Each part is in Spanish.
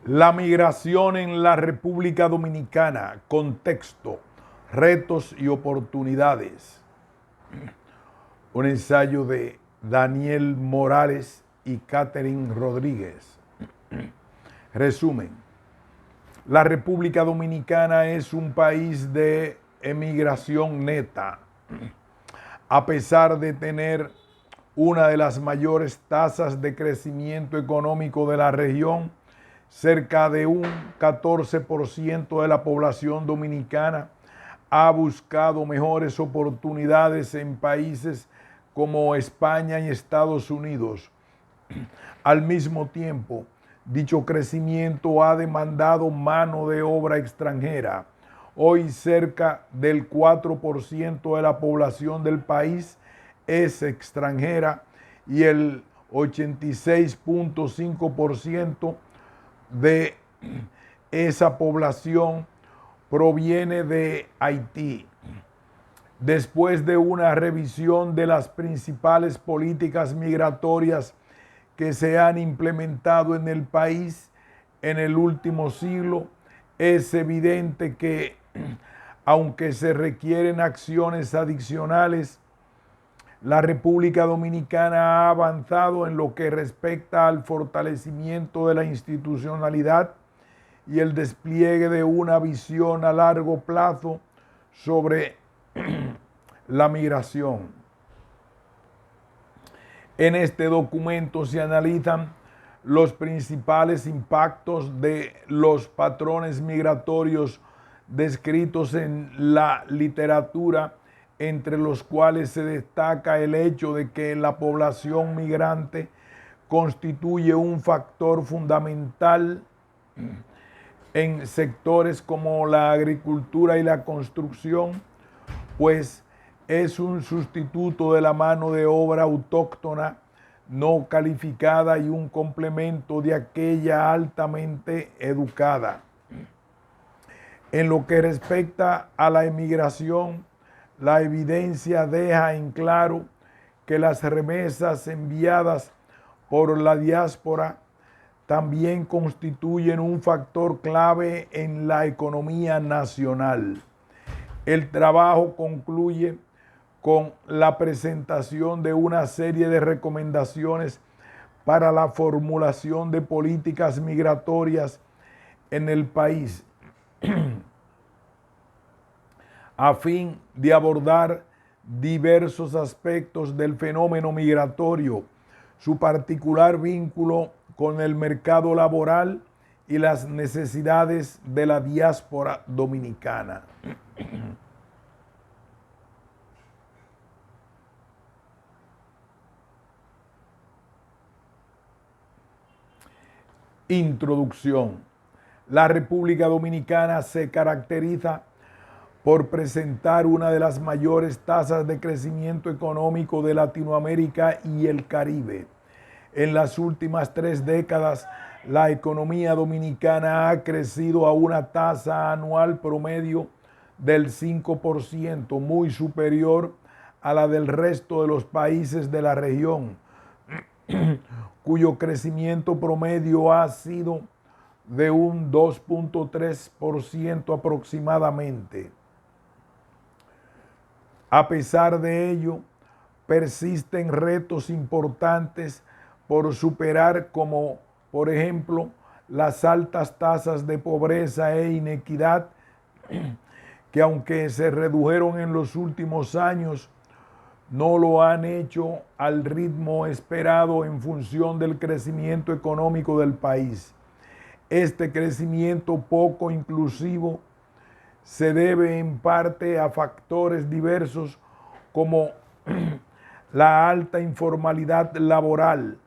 La migración en la República Dominicana, contexto, retos y oportunidades. Un ensayo de Daniel Morales y Catherine Rodríguez. Resumen. La República Dominicana es un país de emigración neta. A pesar de tener una de las mayores tasas de crecimiento económico de la región, cerca de un 14% de la población dominicana ha buscado mejores oportunidades en países como España y Estados Unidos. Al mismo tiempo, dicho crecimiento ha demandado mano de obra extranjera. Hoy cerca del 4% de la población del país es extranjera y el 86.5% de esa población proviene de Haití. Después de una revisión de las principales políticas migratorias que se han implementado en el país en el último siglo, es evidente que, aunque se requieren acciones adicionales, la República Dominicana ha avanzado en lo que respecta al fortalecimiento de la institucionalidad y el despliegue de una visión a largo plazo sobre la migración. En este documento se analizan los principales impactos de los patrones migratorios descritos en la literatura, entre los cuales se destaca el hecho de que la población migrante constituye un factor fundamental en sectores como la agricultura y la construcción, pues es un sustituto de la mano de obra autóctona no calificada y un complemento de aquella altamente educada. En lo que respecta a la emigración, la evidencia deja en claro que las remesas enviadas por la diáspora también constituyen un factor clave en la economía nacional. El trabajo concluye con la presentación de una serie de recomendaciones para la formulación de políticas migratorias en el país, a fin de abordar diversos aspectos del fenómeno migratorio, su particular vínculo con el mercado laboral y las necesidades de la diáspora dominicana. Introducción. La República Dominicana se caracteriza por presentar una de las mayores tasas de crecimiento económico de Latinoamérica y el Caribe. En las últimas 3 décadas, la economía dominicana ha crecido a una tasa anual promedio del 5%, muy superior a la del resto de los países de la región, cuyo crecimiento promedio ha sido de un 2.3% aproximadamente. A pesar de ello, persisten retos importantes por superar, como por ejemplo las altas tasas de pobreza e inequidad, que aunque se redujeron en los últimos años, no lo han hecho al ritmo esperado en función del crecimiento económico del país. Este crecimiento poco inclusivo se debe en parte a factores diversos como la alta informalidad laboral,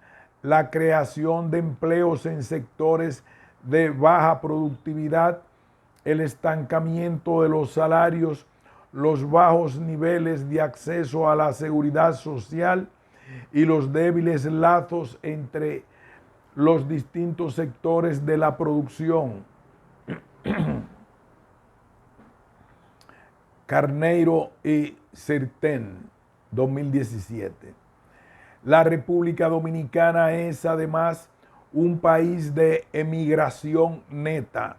la creación de empleos en sectores de baja productividad, el estancamiento de los salarios, los bajos niveles de acceso a la seguridad social y los débiles lazos entre los distintos sectores de la producción. Carneiro y Sirten, 2017. La República Dominicana es además un país de emigración neta,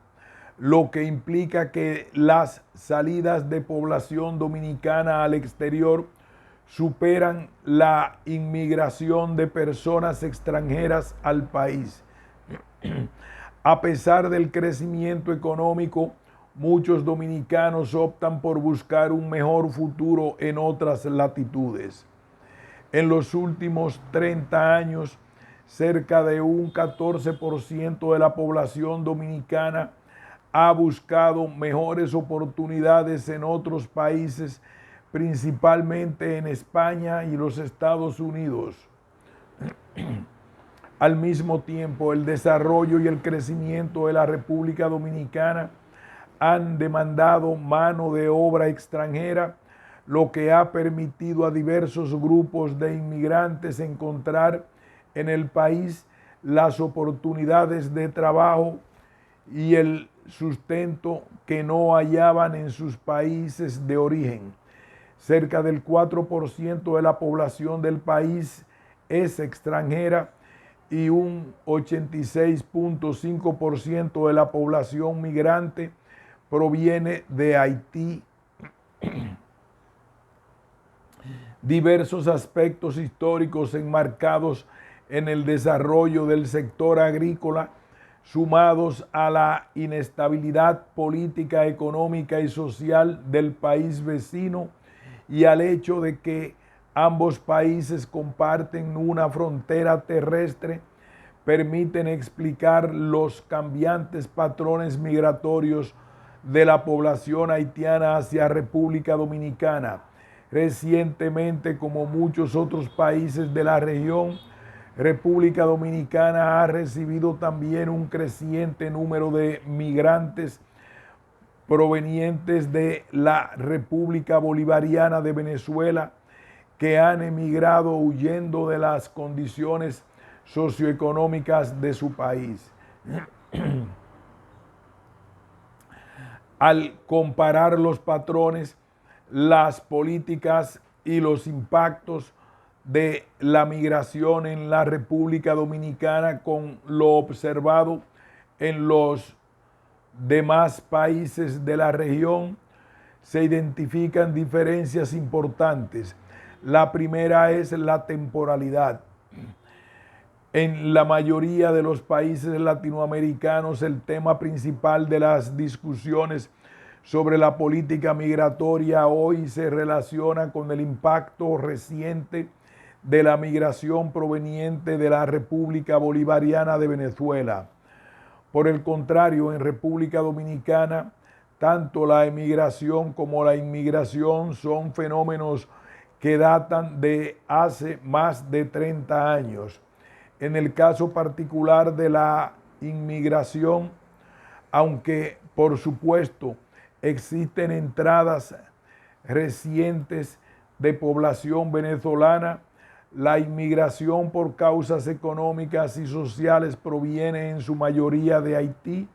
lo que implica que las salidas de población dominicana al exterior superan la inmigración de personas extranjeras al país. A pesar del crecimiento económico, muchos dominicanos optan por buscar un mejor futuro en otras latitudes. En los últimos 30 años, cerca de un 14% de la población dominicana ha buscado mejores oportunidades en otros países, principalmente en España y los Estados Unidos. Al mismo tiempo, el desarrollo y el crecimiento de la República Dominicana han demandado mano de obra extranjera, lo que ha permitido a diversos grupos de inmigrantes encontrar en el país las oportunidades de trabajo y el sustento que no hallaban en sus países de origen. Cerca del 4% de la población del país es extranjera y un 86.5% de la población migrante proviene de Haití. Diversos aspectos históricos enmarcados en el desarrollo del sector agrícola, sumados a la inestabilidad política, económica y social del país vecino y al hecho de que ambos países comparten una frontera terrestre, permiten explicar los cambiantes patrones migratorios de la población haitiana hacia República Dominicana. Recientemente, como muchos otros países de la región, República Dominicana ha recibido también un creciente número de migrantes provenientes de la República Bolivariana de Venezuela que han emigrado huyendo de las condiciones socioeconómicas de su país. Al comparar los patrones, las políticas y los impactos de la migración en la República Dominicana con lo observado en los demás países de la región, se identifican diferencias importantes. La primera es la temporalidad. En la mayoría de los países latinoamericanos, el tema principal de las discusiones sobre la política migratoria hoy se relaciona con el impacto reciente de la migración proveniente de la República Bolivariana de Venezuela. Por el contrario, en República Dominicana, tanto la emigración como la inmigración son fenómenos que datan de hace más de 30 años. En el caso particular de la inmigración, aunque por supuesto existen entradas recientes de población venezolana, la inmigración por causas económicas y sociales proviene en su mayoría de Haití.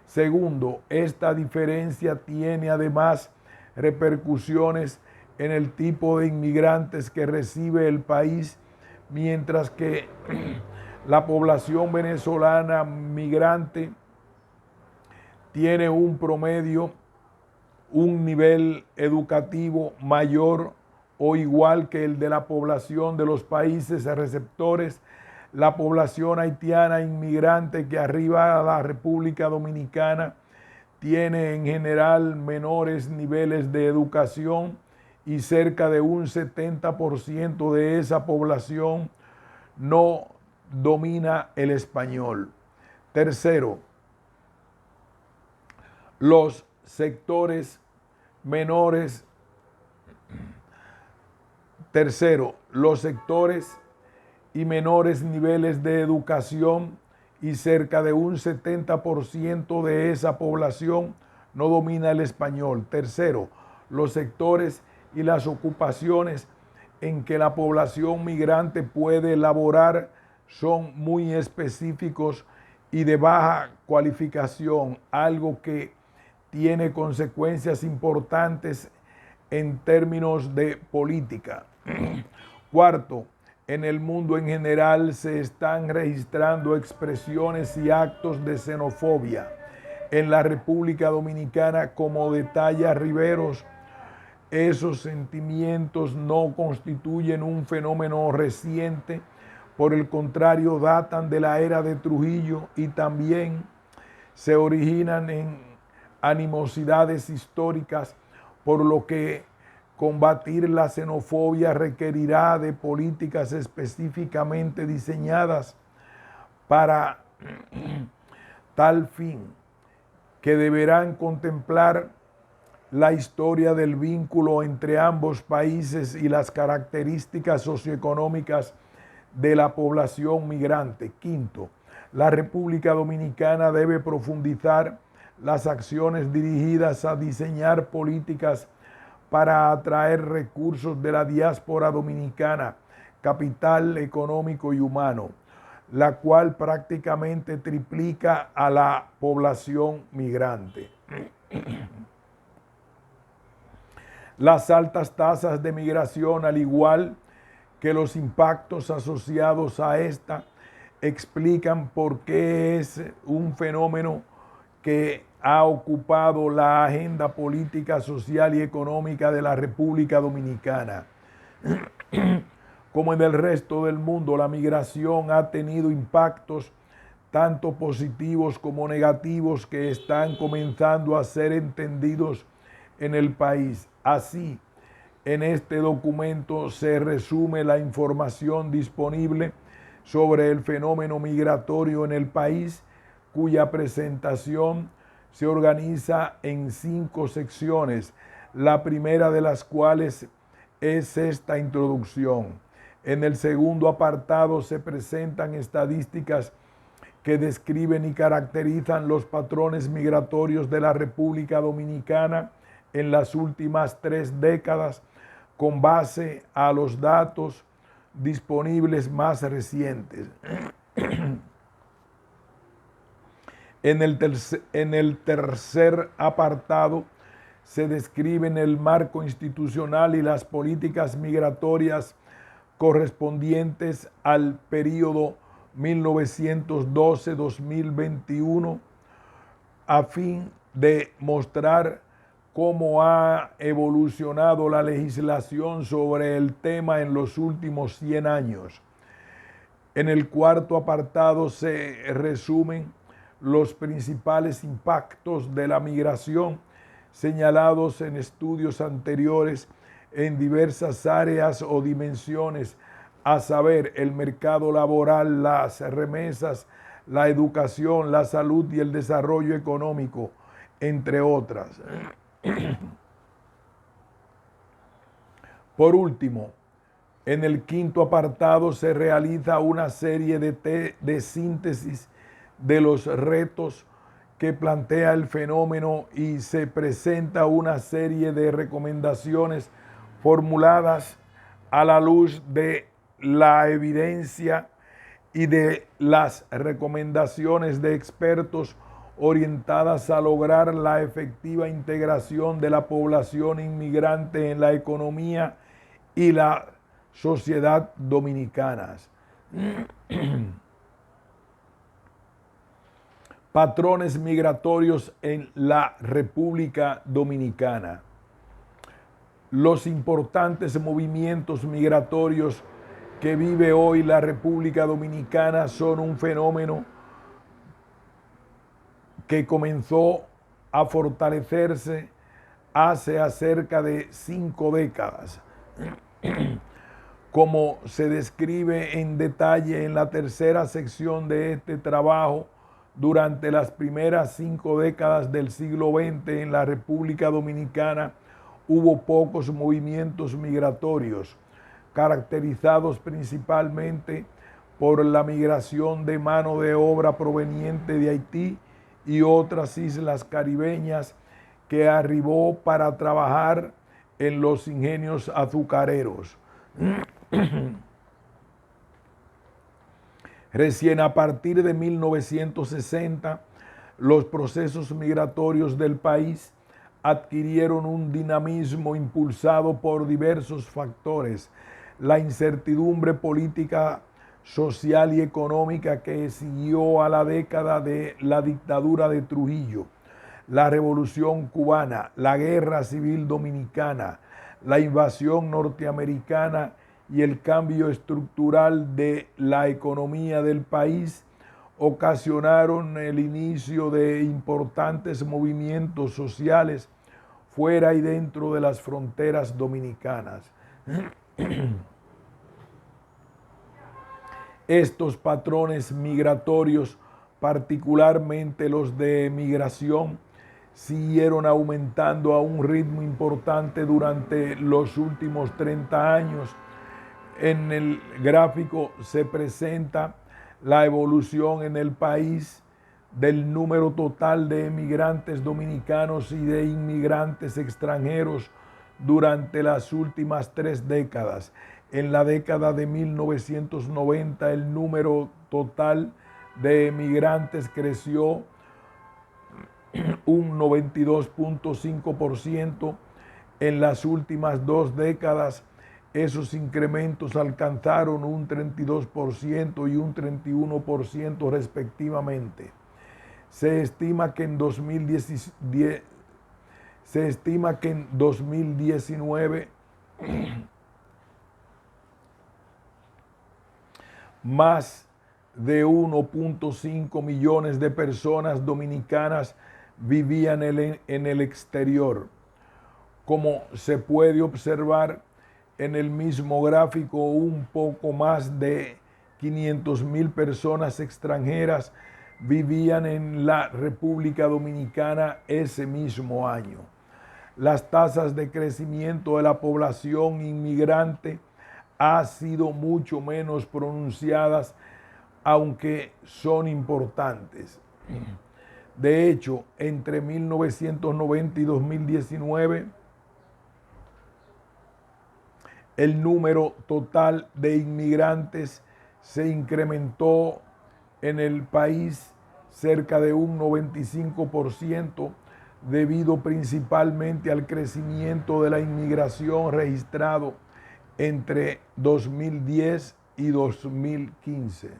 Segundo, esta diferencia tiene además repercusiones en el tipo de inmigrantes que recibe el país, mientras que la población venezolana migrante tiene un promedio, un nivel educativo mayor o igual que el de la población de los países receptores. La población haitiana inmigrante que arriba a la República Dominicana tiene en general menores niveles de educación y cerca de un 70% de esa población no domina el español. Tercero, los sectores menores. Tercero, los sectores y menores niveles de educación y cerca de un 70% de esa población no domina el español. Tercero, los sectores y las ocupaciones en que la población migrante puede laborar son muy específicos y de baja cualificación, algo que tiene consecuencias importantes en términos de política. Cuarto, en el mundo en general se están registrando expresiones y actos de xenofobia. En la República Dominicana, como detalla Riveros, esos sentimientos no constituyen un fenómeno reciente, por el contrario, datan de la era de Trujillo y también se originan en animosidades históricas, por lo que combatir la xenofobia requerirá de políticas específicamente diseñadas para tal fin, que deberán contemplar la historia del vínculo entre ambos países y las características socioeconómicas de la población migrante. Quinto, la República Dominicana debe profundizar las acciones dirigidas a diseñar políticas para atraer recursos de la diáspora dominicana, capital económico y humano, la cual prácticamente triplica a la población migrante. Las altas tasas de migración, al igual que los impactos asociados a esta, explican por qué es un fenómeno que ha ocupado la agenda política, social y económica de la República Dominicana. Como en el resto del mundo, la migración ha tenido impactos tanto positivos como negativos que están comenzando a ser entendidos en el país. Así, en este documento se resume la información disponible sobre el fenómeno migratorio en el país, cuya presentación se organiza en 5 secciones, la primera de las cuales es esta introducción. En el segundo apartado se presentan estadísticas que describen y caracterizan los patrones migratorios de la República Dominicana en las últimas 3 décadas, con base a los datos disponibles más recientes. En el tercer apartado se describen el marco institucional y las políticas migratorias correspondientes al periodo 1912-2021, a fin de mostrar cómo ha evolucionado la legislación sobre el tema en los últimos 100 años. En el cuarto apartado se resumen los principales impactos de la migración señalados en estudios anteriores en diversas áreas o dimensiones, a saber, el mercado laboral, las remesas, la educación, la salud y el desarrollo económico, entre otras. Por último, en el quinto apartado se realiza una serie de síntesis de los retos que plantea el fenómeno y se presenta una serie de recomendaciones formuladas a la luz de la evidencia y de las recomendaciones de expertos orientadas a lograr la efectiva integración de la población inmigrante en la economía y la sociedad dominicanas. Patrones migratorios en la República Dominicana. Los importantes movimientos migratorios que vive hoy la República Dominicana son un fenómeno que comenzó a fortalecerse hace cerca de 5 décadas. Como se describe en detalle en la tercera sección de este trabajo, durante las primeras 5 décadas del siglo XX en la República Dominicana hubo pocos movimientos migratorios, caracterizados principalmente por la migración de mano de obra proveniente de Haití y otras islas caribeñas que arribó para trabajar en los ingenios azucareros. Recién a partir de 1960, los procesos migratorios del país adquirieron un dinamismo impulsado por diversos factores: la incertidumbre política, social y económica que siguió a la década de la dictadura de Trujillo, la Revolución Cubana, la Guerra Civil Dominicana, la invasión norteamericana y el cambio estructural de la economía del país ocasionaron el inicio de importantes movimientos sociales fuera y dentro de las fronteras dominicanas. Estos patrones migratorios, particularmente los de migración, siguieron aumentando a un ritmo importante durante los últimos 30 años. En el gráfico se presenta la evolución en el país del número total de emigrantes dominicanos y de inmigrantes extranjeros durante las últimas 3 décadas. En la década de 1990 el número total de emigrantes creció un 92.5%. En las últimas 2 décadas esos incrementos alcanzaron un 32% y un 31% respectivamente. Se estima que en 2019 más de 1.5 millones de personas dominicanas vivían en el exterior. Como se puede observar en el mismo gráfico, un poco más de 500,000 personas extranjeras vivían en la República Dominicana ese mismo año. Las tasas de crecimiento de la población inmigrante han sido mucho menos pronunciadas, aunque son importantes. De hecho, entre 1990 y 2019, el número total de inmigrantes se incrementó en el país cerca de un 95%, debido principalmente al crecimiento de la inmigración registrado entre 2010 y 2015.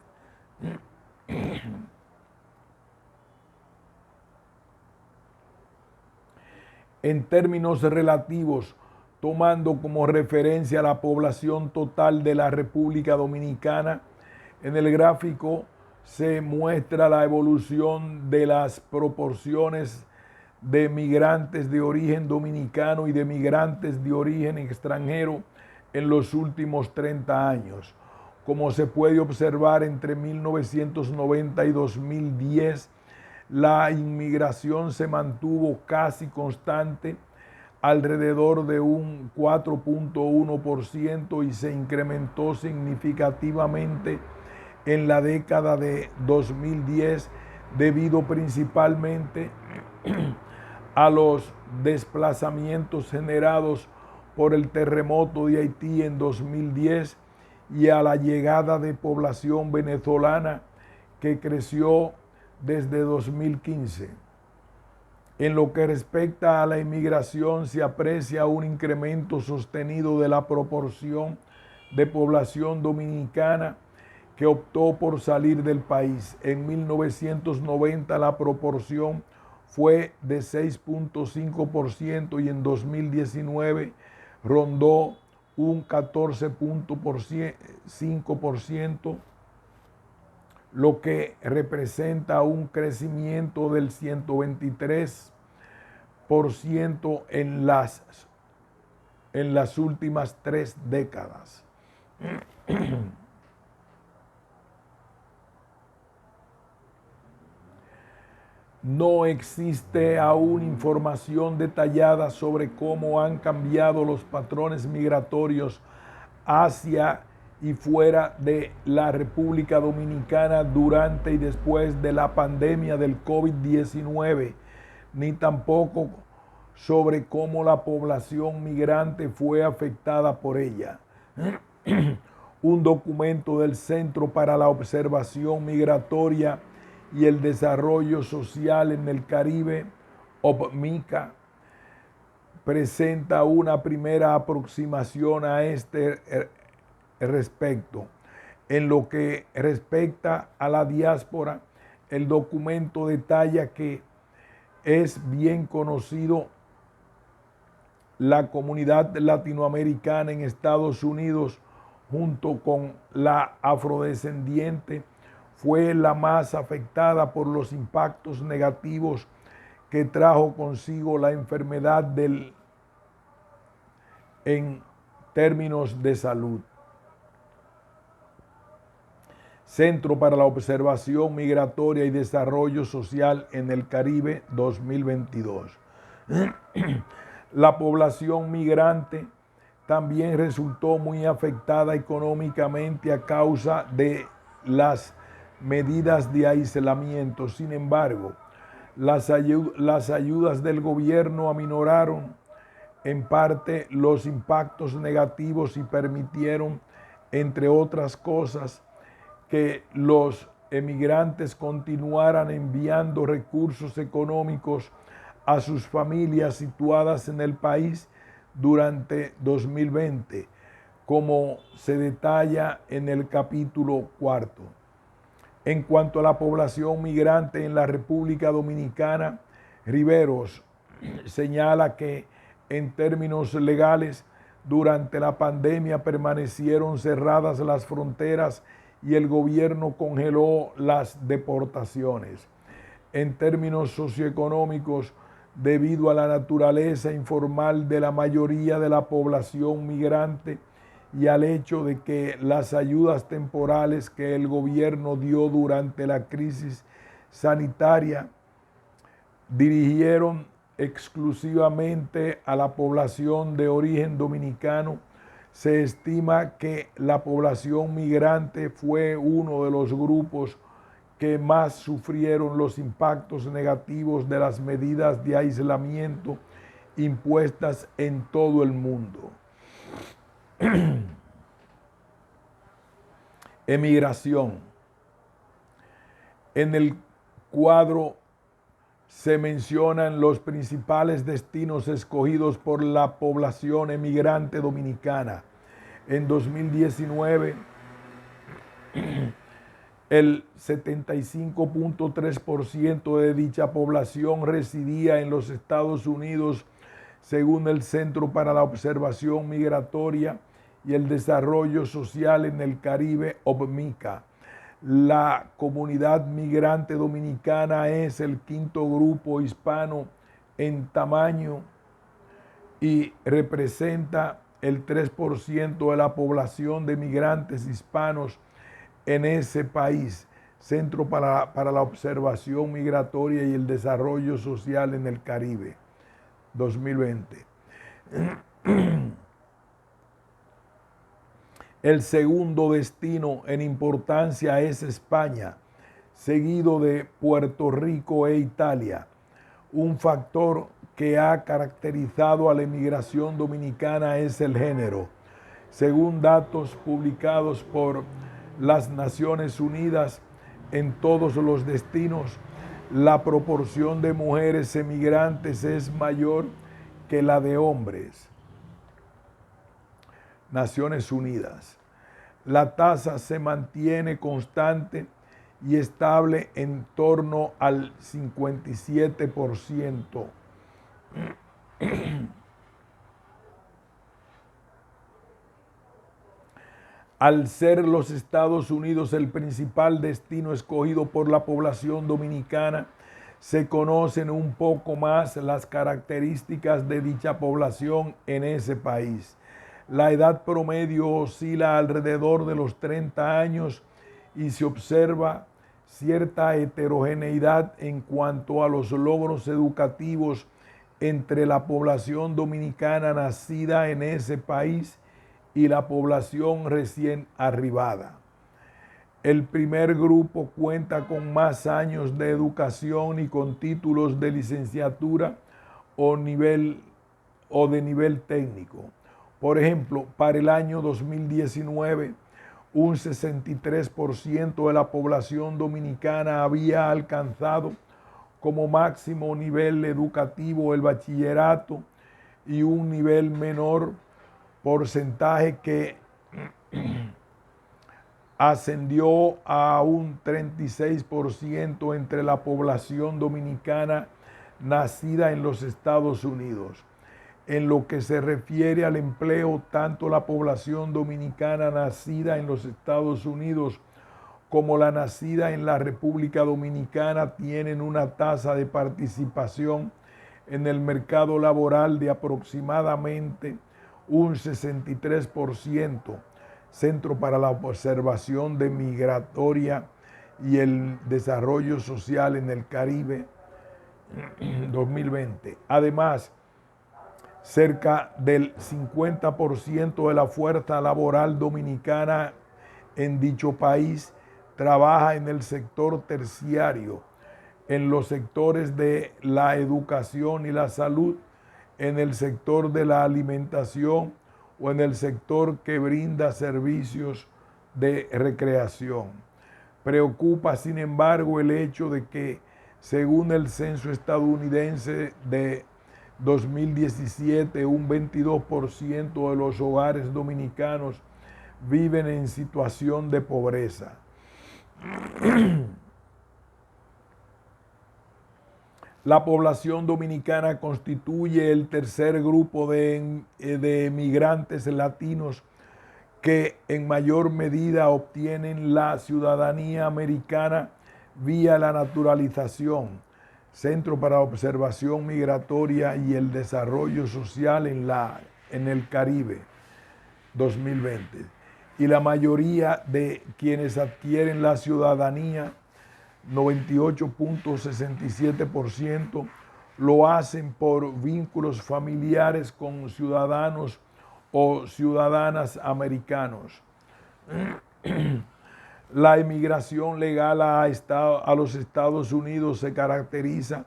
En términos relativos, tomando como referencia la población total de la República Dominicana, en el gráfico se muestra la evolución de las proporciones de migrantes de origen dominicano y de migrantes de origen extranjero en los últimos 30 años. Como se puede observar, entre 1990 y 2010, la inmigración se mantuvo casi constante, alrededor de un 4.1%, y se incrementó significativamente en la década de 2010, debido principalmente a los desplazamientos generados por el terremoto de Haití en 2010 y a la llegada de población venezolana que creció desde 2015. En lo que respecta a la inmigración, se aprecia un incremento sostenido de la proporción de población dominicana que optó por salir del país. En 1990 la proporción fue de 6.5% y en 2019 rondó un 14.5%, lo que representa un crecimiento del 123% en las últimas 3 décadas. No existe aún información detallada sobre cómo han cambiado los patrones migratorios hacia y fuera de la República Dominicana durante y después de la pandemia del COVID-19, ni tampoco sobre cómo la población migrante fue afectada por ella. Un documento del Centro para la Observación Migratoria y el Desarrollo Social en el Caribe, OPMICA, presenta una primera aproximación a este respecto. En lo que respecta a la diáspora, el documento detalla que es bien conocido la comunidad latinoamericana en Estados Unidos, junto con la afrodescendiente, fue la más afectada por los impactos negativos que trajo consigo la enfermedad en términos de salud. Centro para la Observación Migratoria y Desarrollo Social en el Caribe 2022. La población migrante también resultó muy afectada económicamente a causa de las medidas de aislamiento. Sin embargo, las ayudas del gobierno aminoraron en parte los impactos negativos y permitieron, entre otras cosas, que los emigrantes continuaran enviando recursos económicos a sus familias situadas en el país durante 2020, como se detalla en el capítulo 4. En cuanto a la población migrante en la República Dominicana, Riveros señala que en términos legales, durante la pandemia permanecieron cerradas las fronteras y el gobierno congeló las deportaciones. En términos socioeconómicos, debido a la naturaleza informal de la mayoría de la población migrante y al hecho de que las ayudas temporales que el gobierno dio durante la crisis sanitaria dirigieron exclusivamente a la población de origen dominicano, se estima que la población migrante fue uno de los grupos que más sufrieron los impactos negativos de las medidas de aislamiento impuestas en todo el mundo. Emigración. En el cuadro se mencionan los principales destinos escogidos por la población emigrante dominicana. En 2019, el 75.3% de dicha población residía en los Estados Unidos, según el Centro para la Observación Migratoria y el Desarrollo Social en el Caribe, OPMICA. La comunidad migrante dominicana es el quinto grupo hispano en tamaño y representa el 3% de la población de migrantes hispanos en ese país. Centro para la Observación Migratoria y el Desarrollo Social en el Caribe, 2020. El segundo destino en importancia es España, seguido de Puerto Rico e Italia. Un factor que ha caracterizado a la emigración dominicana es el género. Según datos publicados por las Naciones Unidas, en todos los destinos, la proporción de mujeres emigrantes es mayor que la de hombres. Naciones Unidas. La tasa se mantiene constante y estable en torno al 57%. Al ser los Estados Unidos el principal destino escogido por la población dominicana, se conocen un poco más las características de dicha población en ese país. La edad promedio oscila alrededor de los 30 años y se observa cierta heterogeneidad en cuanto a los logros educativos entre la población dominicana nacida en ese país y la población recién arribada. El primer grupo cuenta con más años de educación y con títulos de licenciatura o de nivel técnico. Por ejemplo, para el año 2019, un 63% de la población dominicana había alcanzado como máximo nivel educativo el bachillerato y un nivel menor porcentaje que ascendió a un 36% entre la población dominicana nacida en los Estados Unidos. En lo que se refiere al empleo, tanto la población dominicana nacida en los Estados Unidos como la nacida en la República Dominicana tienen una tasa de participación en el mercado laboral de aproximadamente un 63%. Centro para la Observación de Migratoria y el Desarrollo Social en el Caribe, 2020. Además, cerca del 50% de la fuerza laboral dominicana en dicho país trabaja en el sector terciario, en los sectores de la educación y la salud, en el sector de la alimentación o en el sector que brinda servicios de recreación. Preocupa, sin embargo, el hecho de que, según el censo estadounidense de 2017, un 22% de los hogares dominicanos viven en situación de pobreza. La población dominicana constituye el tercer grupo de emigrantes latinos que en mayor medida obtienen la ciudadanía americana vía la naturalización. Centro para la Observación Migratoria y el Desarrollo Social en el Caribe, 2020. Y la mayoría de quienes adquieren la ciudadanía, 98.67%, lo hacen por vínculos familiares con ciudadanos o ciudadanas americanos. La emigración legal a los Estados Unidos se caracteriza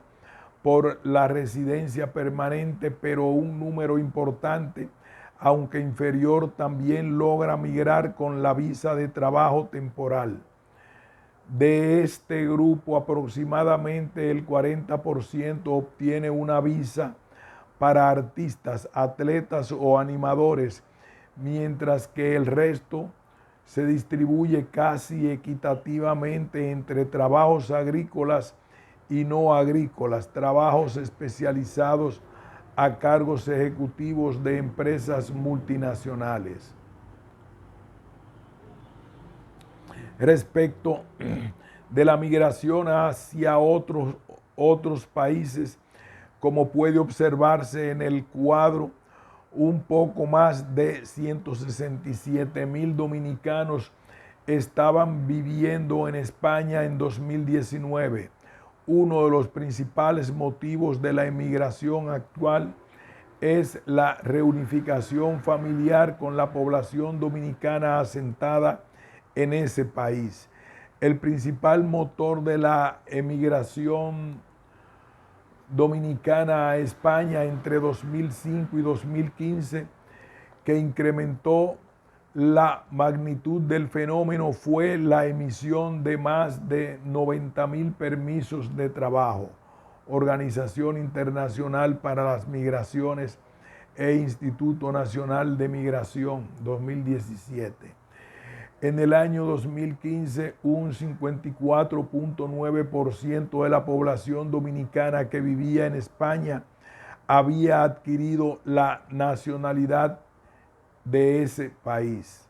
por la residencia permanente, pero un número importante, aunque inferior, también logra migrar con la visa de trabajo temporal. De este grupo, aproximadamente el 40% obtiene una visa para artistas, atletas o animadores, mientras que el resto se distribuye casi equitativamente entre trabajos agrícolas y no agrícolas, trabajos especializados a cargos ejecutivos de empresas multinacionales. Respecto de la migración hacia otros países, como puede observarse en el cuadro, un poco más de 167,000 dominicanos estaban viviendo en España en 2019. Uno de los principales motivos de la emigración actual es la reunificación familiar con la población dominicana asentada en ese país. El principal motor de la emigración dominicana a España entre 2005 y 2015, que incrementó la magnitud del fenómeno, fue la emisión de más de 90,000 permisos de trabajo. Organización Internacional para las Migraciones e Instituto Nacional de Migración, 2017. En el año 2015, un 54.9% de la población dominicana que vivía en España había adquirido la nacionalidad de ese país.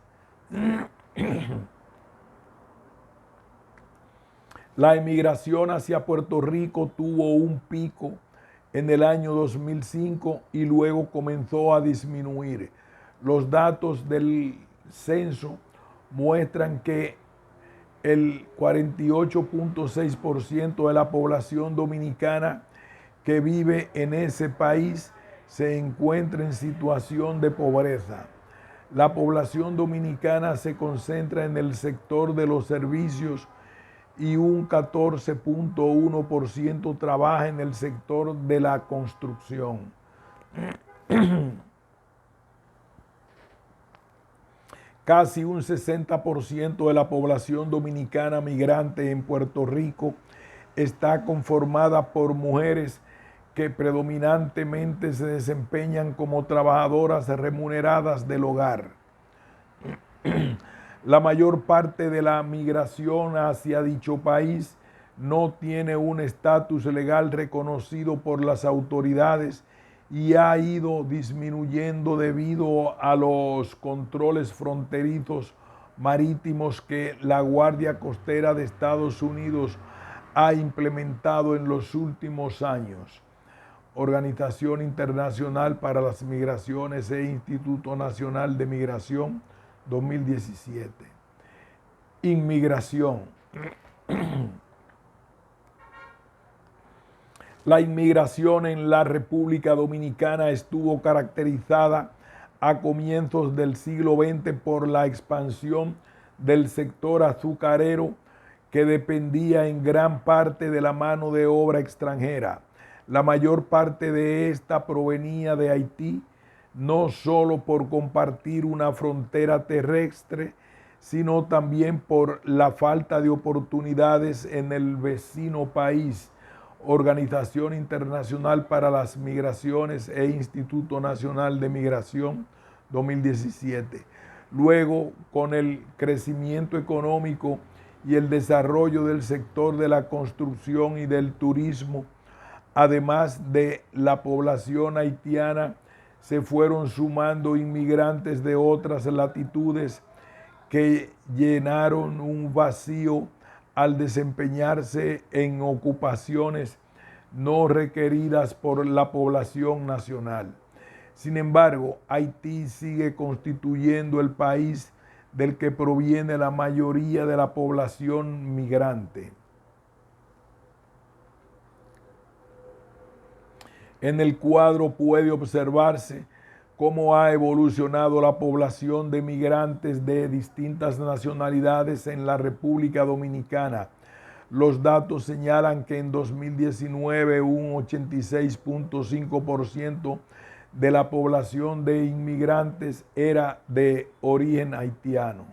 La emigración hacia Puerto Rico tuvo un pico en el año 2005 y luego comenzó a disminuir. Los datos del censo muestran que el 48.6% de la población dominicana que vive en ese país se encuentra en situación de pobreza. La población dominicana se concentra en el sector de los servicios y un 14.1% trabaja en el sector de la construcción. Casi un 60% de la población dominicana migrante en Puerto Rico está conformada por mujeres que predominantemente se desempeñan como trabajadoras remuneradas del hogar. La mayor parte de la migración hacia dicho país no tiene un estatus legal reconocido por las autoridades y ha ido disminuyendo debido a los controles fronterizos marítimos que la Guardia Costera de Estados Unidos ha implementado en los últimos años. Organización Internacional para las Migraciones e Instituto Nacional de Migración, 2017. Inmigración. La inmigración en la República Dominicana estuvo caracterizada a comienzos del siglo XX por la expansión del sector azucarero que dependía en gran parte de la mano de obra extranjera. La mayor parte de esta provenía de Haití, no solo por compartir una frontera terrestre, sino también por la falta de oportunidades en el vecino país. Organización Internacional para las Migraciones e Instituto Nacional de Migración, 2017. Luego, con el crecimiento económico y el desarrollo del sector de la construcción y del turismo, además de la población haitiana, se fueron sumando inmigrantes de otras latitudes que llenaron un vacío al desempeñarse en ocupaciones no requeridas por la población nacional. Sin embargo, Haití sigue constituyendo el país del que proviene la mayoría de la población migrante. En el cuadro puede observarse cómo ha evolucionado la población de migrantes de distintas nacionalidades en la República Dominicana. Los datos señalan que en 2019 un 86.5% de la población de inmigrantes era de origen haitiano.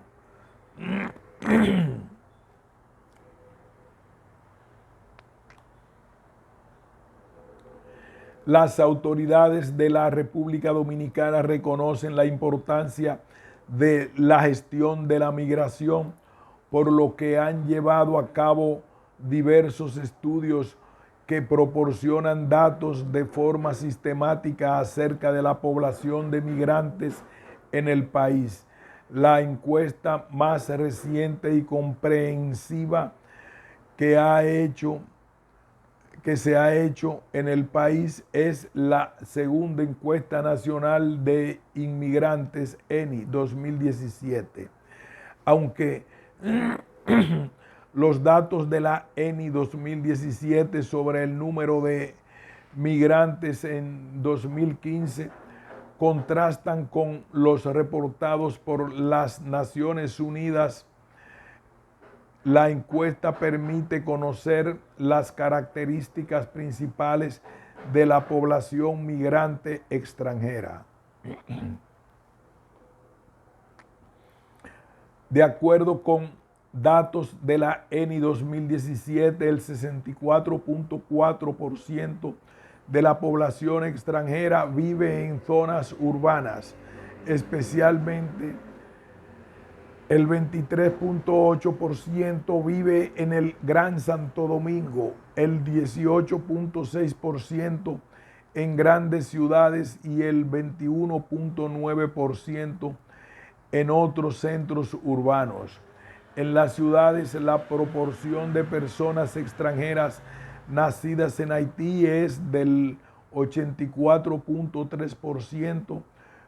Las autoridades de la República Dominicana reconocen la importancia de la gestión de la migración, por lo que han llevado a cabo diversos estudios que proporcionan datos de forma sistemática acerca de la población de migrantes en el país. La encuesta más reciente y comprensiva que se ha hecho en el país es la segunda encuesta nacional de inmigrantes ENI 2017. Aunque los datos de la ENI 2017 sobre el número de migrantes en 2015 contrastan con los reportados por las Naciones Unidas, la encuesta permite conocer las características principales de la población migrante extranjera. De acuerdo con datos de la ENI 2017, el 64.4% de la población extranjera vive en zonas urbanas, especialmente el 23.8% vive en el Gran Santo Domingo, el 18.6% en grandes ciudades y el 21.9% en otros centros urbanos. En las ciudades, la proporción de personas extranjeras nacidas en Haití es del 84.3%,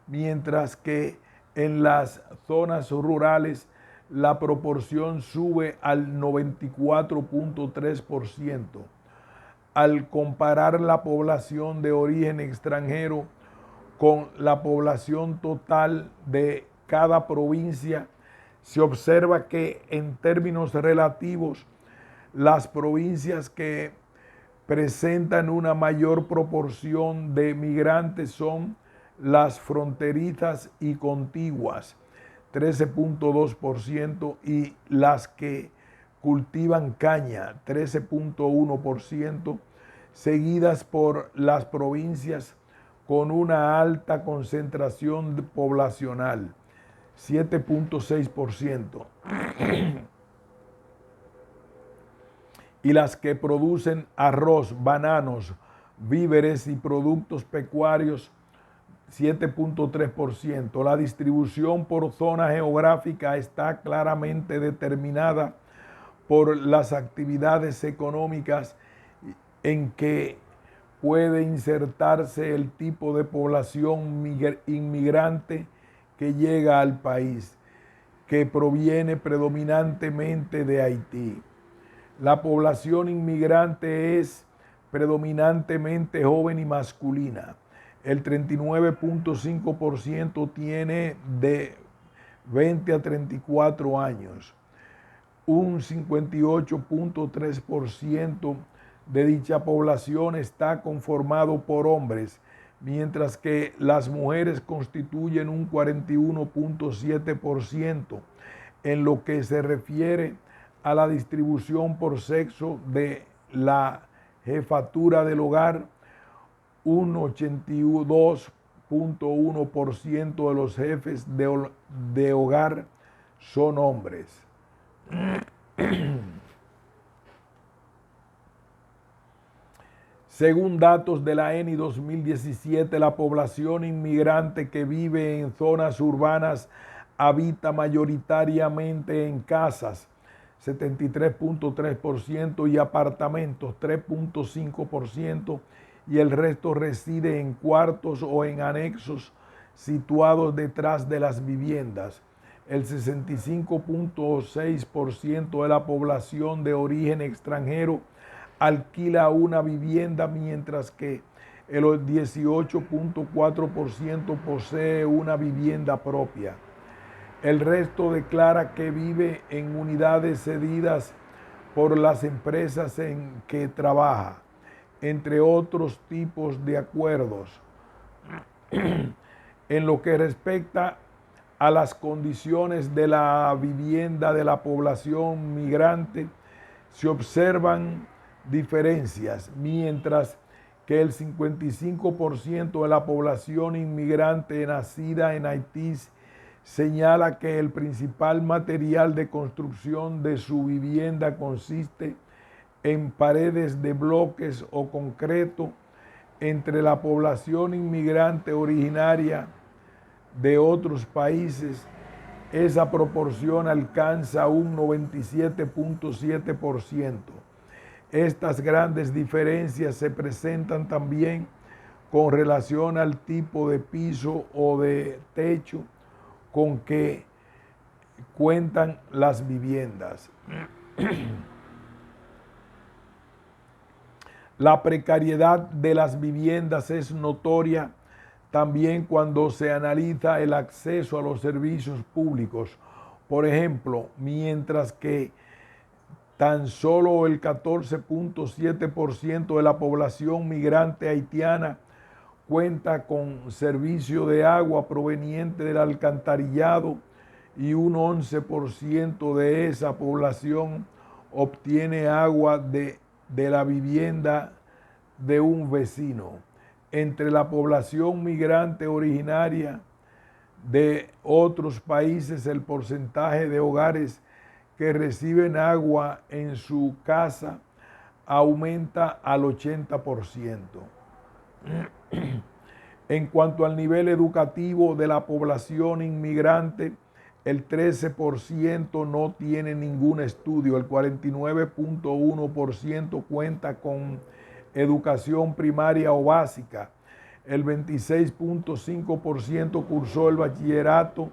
mientras que en las zonas rurales la proporción sube al 94.3%. Al comparar la población de origen extranjero con la población total de cada provincia, se observa que en términos relativos, las provincias que presentan una mayor proporción de migrantes son las fronterizas y contiguas, 13.2%, y las que cultivan caña, 13.1%, seguidas por las provincias con una alta concentración poblacional, 7.6%. Y las que producen arroz, bananos, víveres y productos pecuarios, 7.3%. La distribución por zona geográfica está claramente determinada por las actividades económicas en que puede insertarse el tipo de población inmigrante que llega al país, que proviene predominantemente de Haití. La población inmigrante es predominantemente joven y masculina. El 39.5% tiene de 20 a 34 años. Un 58.3% de dicha población está conformado por hombres, mientras que las mujeres constituyen un 41.7%. En lo que se refiere a la distribución por sexo de la jefatura del hogar, un 82.1% de los jefes de hogar son hombres. Según datos de la ENI 2017, la población inmigrante que vive en zonas urbanas habita mayoritariamente en casas, 73.3%, y apartamentos, 3.5%, y el resto reside en cuartos o en anexos situados detrás de las viviendas. El 65.6% de la población de origen extranjero alquila una vivienda, mientras que el 18.4% posee una vivienda propia. El resto declara que vive en unidades cedidas por las empresas en que trabaja, entre otros tipos de acuerdos. En lo que respecta a las condiciones de la vivienda de la población migrante, se observan diferencias, mientras que el 55% de la población inmigrante nacida en Haití señala que el principal material de construcción de su vivienda consiste en paredes de bloques o concreto. Entre la población inmigrante originaria de otros países, esa proporción alcanza un 97.7%. Estas grandes diferencias se presentan también con relación al tipo de piso o de techo con que cuentan las viviendas. La precariedad de las viviendas es notoria también cuando se analiza el acceso a los servicios públicos. Por ejemplo, mientras que tan solo el 14.7% de la población migrante haitiana cuenta con servicio de agua proveniente del alcantarillado, y un 11% de esa población obtiene agua de la vivienda de un vecino. Entre la población migrante originaria de otros países, el porcentaje de hogares que reciben agua en su casa aumenta al 80%. En cuanto al nivel educativo de la población inmigrante, el 13% no tiene ningún estudio, el 49.1% cuenta con educación primaria o básica, el 26.5% cursó el bachillerato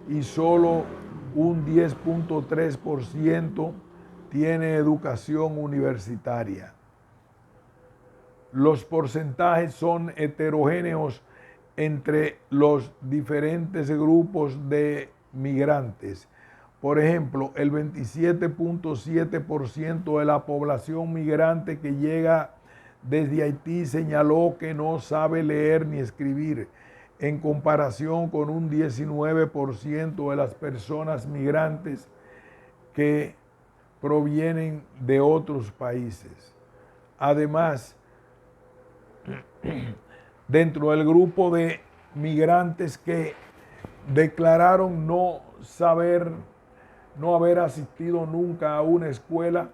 y solo un 10.3% tiene educación universitaria. Los porcentajes son heterogéneos entre los diferentes grupos de migrantes. Por ejemplo, el 27.7% de la población migrante que llega desde Haití señaló que no sabe leer ni escribir, en comparación con un 19% de las personas migrantes que provienen de otros países. Además, dentro del grupo de migrantes que declararon no haber asistido nunca a una escuela.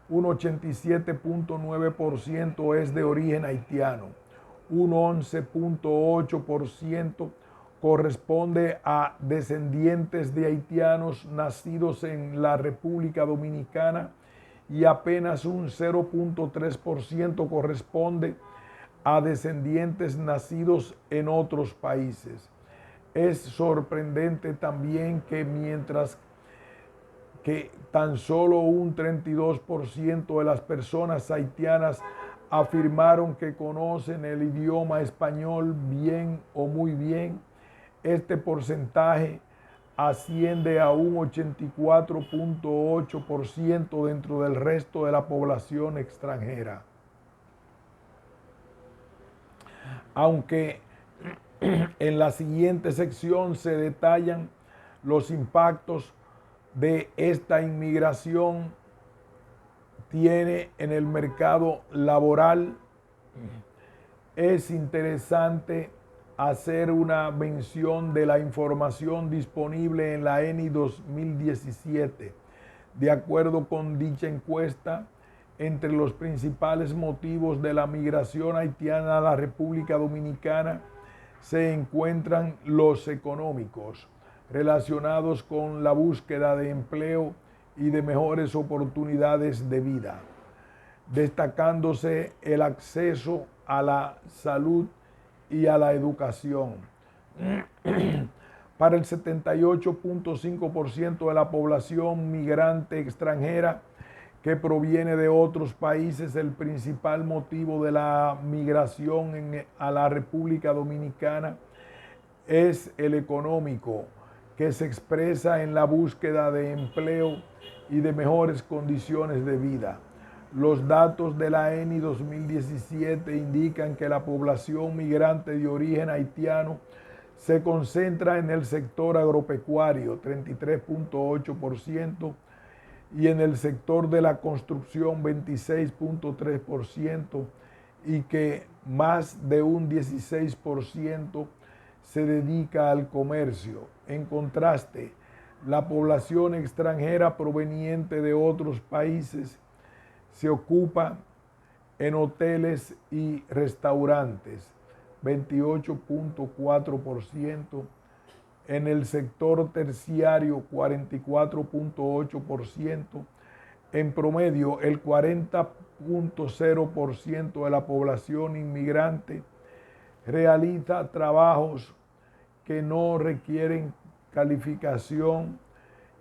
Un 87.9% es de origen haitiano. Un 11.8% corresponde a descendientes de haitianos nacidos en la República Dominicana y apenas un 0.3% corresponde a descendientes nacidos en otros países. Es sorprendente también que mientras que tan solo un 32% de las personas haitianas afirmaron que conocen el idioma español bien o muy bien, este porcentaje asciende a un 84.8% dentro del resto de la población extranjera. Aunque en la siguiente sección se detallan los impactos de esta inmigración tiene en el mercado laboral, es interesante hacer una mención de la información disponible en la ENI 2017. De acuerdo con dicha encuesta, entre los principales motivos de la migración haitiana a la República Dominicana se encuentran los económicos, relacionados con la búsqueda de empleo y de mejores oportunidades de vida, destacándose el acceso a la salud y a la educación. Para el 78.5% de la población migrante extranjera que proviene de otros países, el principal motivo de la migración a la República Dominicana es el económico, que se expresa en la búsqueda de empleo y de mejores condiciones de vida. Los datos de la ENI 2017 indican que la población migrante de origen haitiano se concentra en el sector agropecuario, 33.8%, y en el sector de la construcción, 26.3%, y que más de un 16% se dedica al comercio. En contraste, la población extranjera proveniente de otros países se ocupa en hoteles y restaurantes, 28.4%, en el sector terciario 44.8%, en promedio el 40.0% de la población inmigrante realiza trabajos que no requieren calificación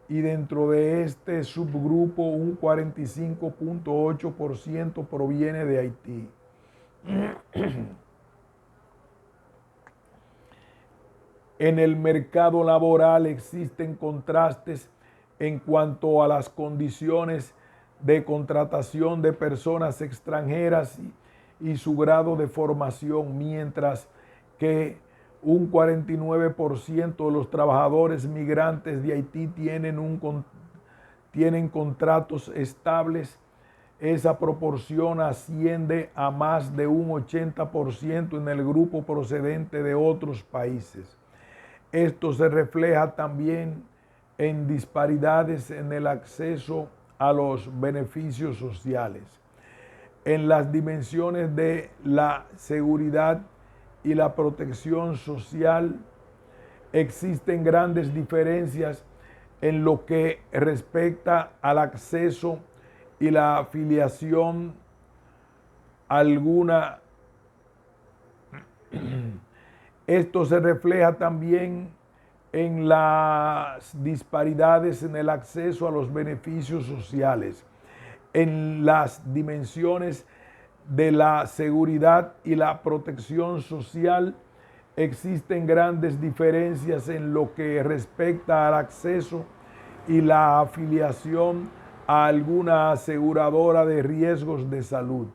y dentro de este subgrupo un 45.8% proviene de Haití. En el mercado laboral existen contrastes en cuanto a las condiciones de contratación de personas extranjeras y su grado de formación, mientras que un 49% de los trabajadores migrantes de Haití tienen contratos estables. Esa proporción asciende a más de un 80% en el grupo procedente de otros países. Esto se refleja también en disparidades en el acceso a los beneficios sociales. En las dimensiones de la seguridad y la protección social existen grandes diferencias en lo que respecta al acceso y la afiliación alguna. Esto se refleja también en las disparidades en el acceso a los beneficios sociales, en las dimensiones de la seguridad y la protección social. Existen grandes diferencias en lo que respecta al acceso y la afiliación a alguna aseguradora de riesgos de salud.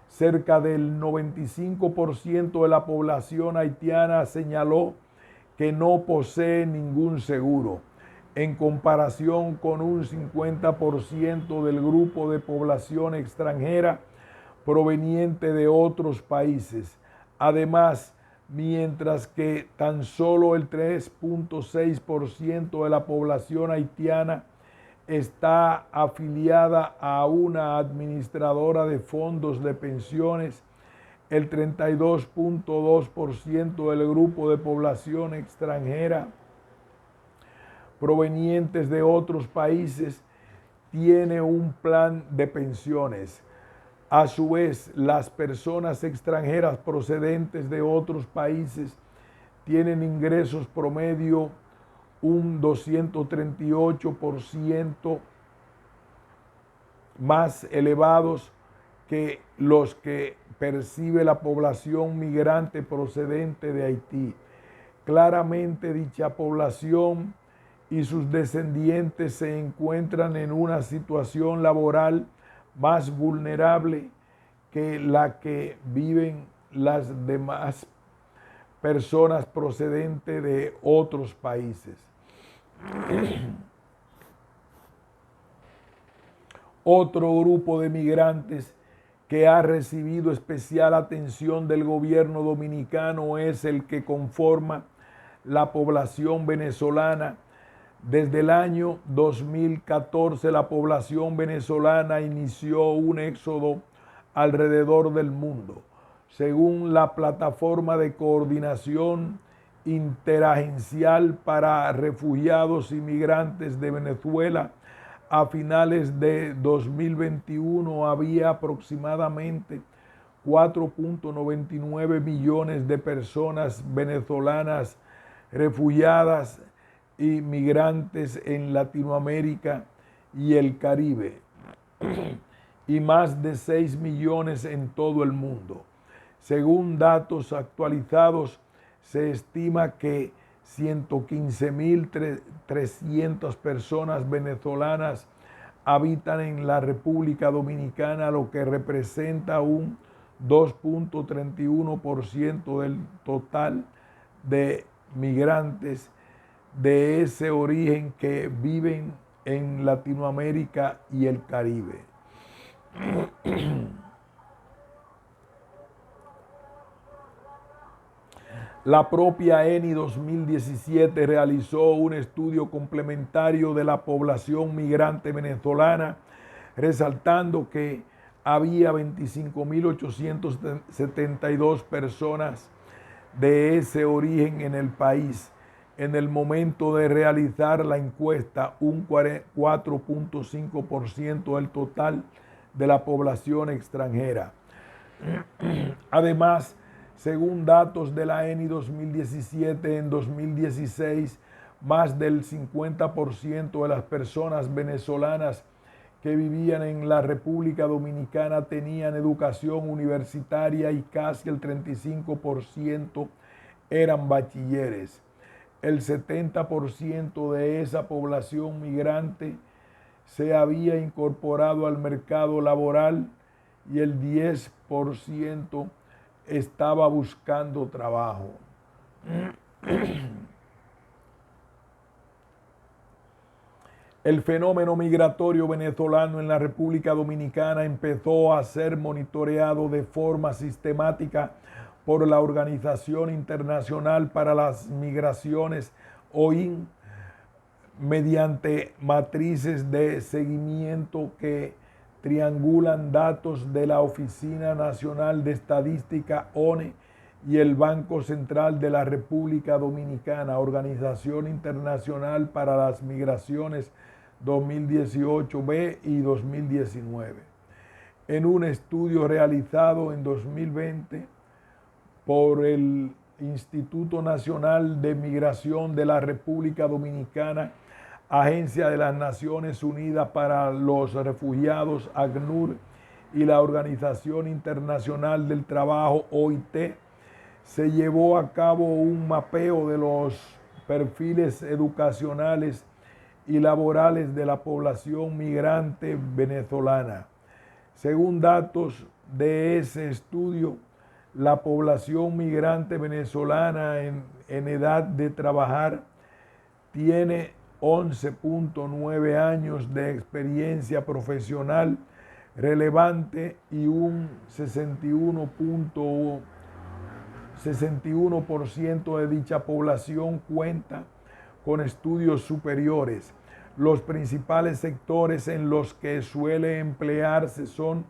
Cerca del 95% de la población haitiana señaló que no posee ningún seguro, en comparación con un 50% del grupo de población extranjera proveniente de otros países. Además, mientras que tan solo el 3.6% de la población haitiana está afiliada a una administradora de fondos de pensiones. El 32.2% del grupo de población extranjera provenientes de otros países tiene un plan de pensiones. A su vez, las personas extranjeras procedentes de otros países tienen ingresos promedio un 238% más elevados que los que percibe la población migrante procedente de Haití. Claramente dicha población y sus descendientes se encuentran en una situación laboral más vulnerable que la que viven las demás personas procedentes de otros países. Otro grupo de migrantes que ha recibido especial atención del gobierno dominicano es el que conforma la población venezolana. Desde el año 2014, la población venezolana inició un éxodo alrededor del mundo. Según la Plataforma de Coordinación Interagencial para Refugiados y Migrantes de Venezuela, a finales de 2021 había aproximadamente 4.99 millones de personas venezolanas refugiadas y migrantes en Latinoamérica y el Caribe, y más de 6 millones en todo el mundo. Según datos actualizados, se estima que 115.300 personas venezolanas habitan en la República Dominicana, lo que representa un 2.31% del total de migrantes de ese origen que viven en Latinoamérica y el Caribe. La propia ENI 2017 realizó un estudio complementario de la población migrante venezolana, resaltando que había 25.872 personas de ese origen en el país. En el momento de realizar la encuesta, un 4.5% del total de la población extranjera. Además, según datos de la ENI 2017, en 2016, más del 50% de las personas venezolanas que vivían en la República Dominicana tenían educación universitaria y casi el 35% eran bachilleres. El 70% de esa población migrante se había incorporado al mercado laboral y el 10% estaba buscando trabajo. El fenómeno migratorio venezolano en la República Dominicana empezó a ser monitoreado de forma sistemática por la Organización Internacional para las Migraciones, OIM, mediante matrices de seguimiento que triangulan datos de la Oficina Nacional de Estadística, ONE, y el Banco Central de la República Dominicana, Organización Internacional para las Migraciones 2018B y 2019. En un estudio realizado en 2020 por el Instituto Nacional de Migración de la República Dominicana, Agencia de las Naciones Unidas para los Refugiados, ACNUR, y la Organización Internacional del Trabajo, OIT, se llevó a cabo un mapeo de los perfiles educacionales y laborales de la población migrante venezolana. Según datos de ese estudio, la población migrante venezolana en edad de trabajar tiene 11.9 años de experiencia profesional relevante y un 61.1% 61% de dicha población cuenta con estudios superiores. Los principales sectores en los que suele emplearse son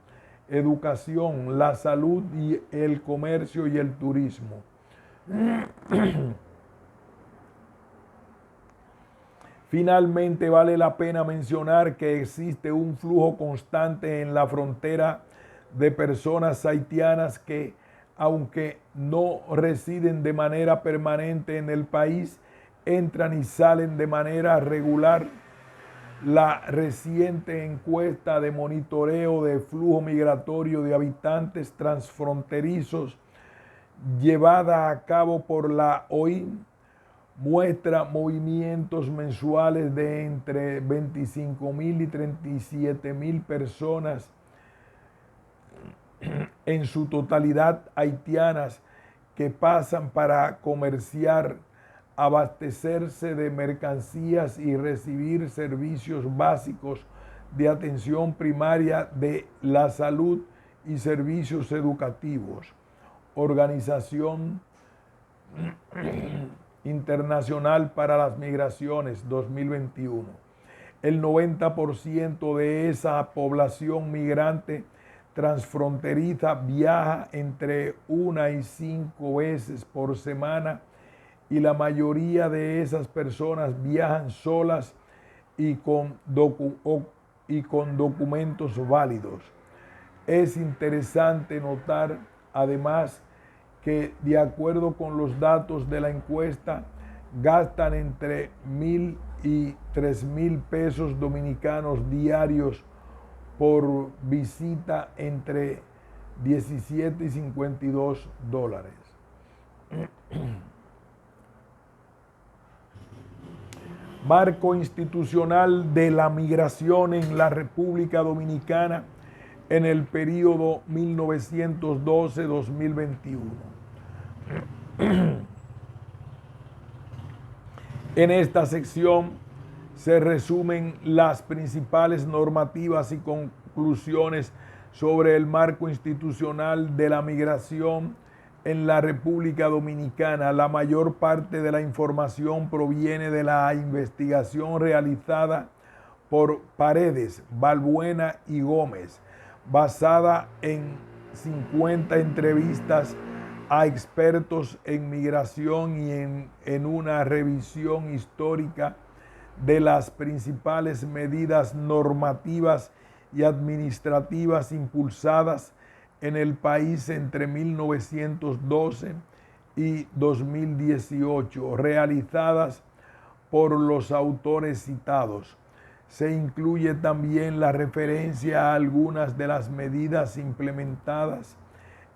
educación, la salud y el comercio y el turismo. Finalmente, vale la pena mencionar que existe un flujo constante en la frontera de personas haitianas que, aunque no residen de manera permanente en el país, entran y salen de manera regular. La reciente encuesta de monitoreo de flujo migratorio de habitantes transfronterizos llevada a cabo por la OIM muestra movimientos mensuales de entre 25,000 y 37,000 personas, en su totalidad haitianas, que pasan para comerciar, abastecerse de mercancías y recibir servicios básicos de atención primaria de la salud y servicios educativos. Organización Internacional para las Migraciones 2021. El 90% de esa población migrante transfronteriza viaja entre 1 y 5 veces por semana, y la mayoría de esas personas viajan solas y con documentos válidos. Es interesante notar, además, que de acuerdo con los datos de la encuesta, gastan entre 1,000 y 3,000 pesos dominicanos diarios por visita, entre 17 y 52 dólares. Marco institucional de la migración en la República Dominicana en el periodo 1912-2021. En esta sección se resumen las principales normativas y conclusiones sobre el marco institucional de la migración en la República Dominicana. La mayor parte de la información proviene de la investigación realizada por Paredes, Balbuena y Gómez, basada en 50 entrevistas a expertos en migración y en una revisión histórica de las principales medidas normativas y administrativas impulsadas en el país entre 1912 y 2018, realizadas por los autores citados. Se incluye también la referencia a algunas de las medidas implementadas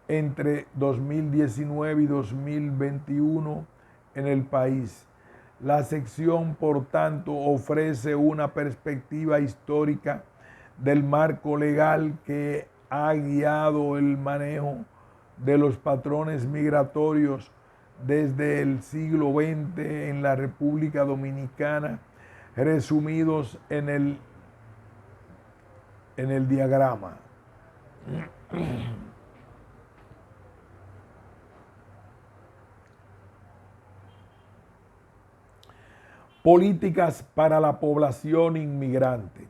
entre 2019 y 2021 en el país. La sección, por tanto, ofrece una perspectiva histórica del marco legal que ha guiado el manejo de los patrones migratorios desde el siglo XX en la República Dominicana, resumidos en el diagrama. Políticas para la población inmigrante.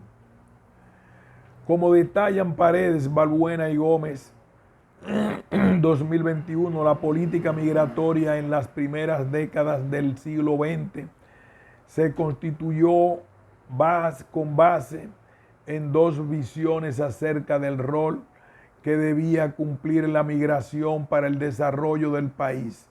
Como detallan Paredes, Balbuena y Gómez, 2021, la política migratoria en las primeras décadas del siglo XX se constituyó con base en dos visiones acerca del rol que debía cumplir la migración para el desarrollo del país.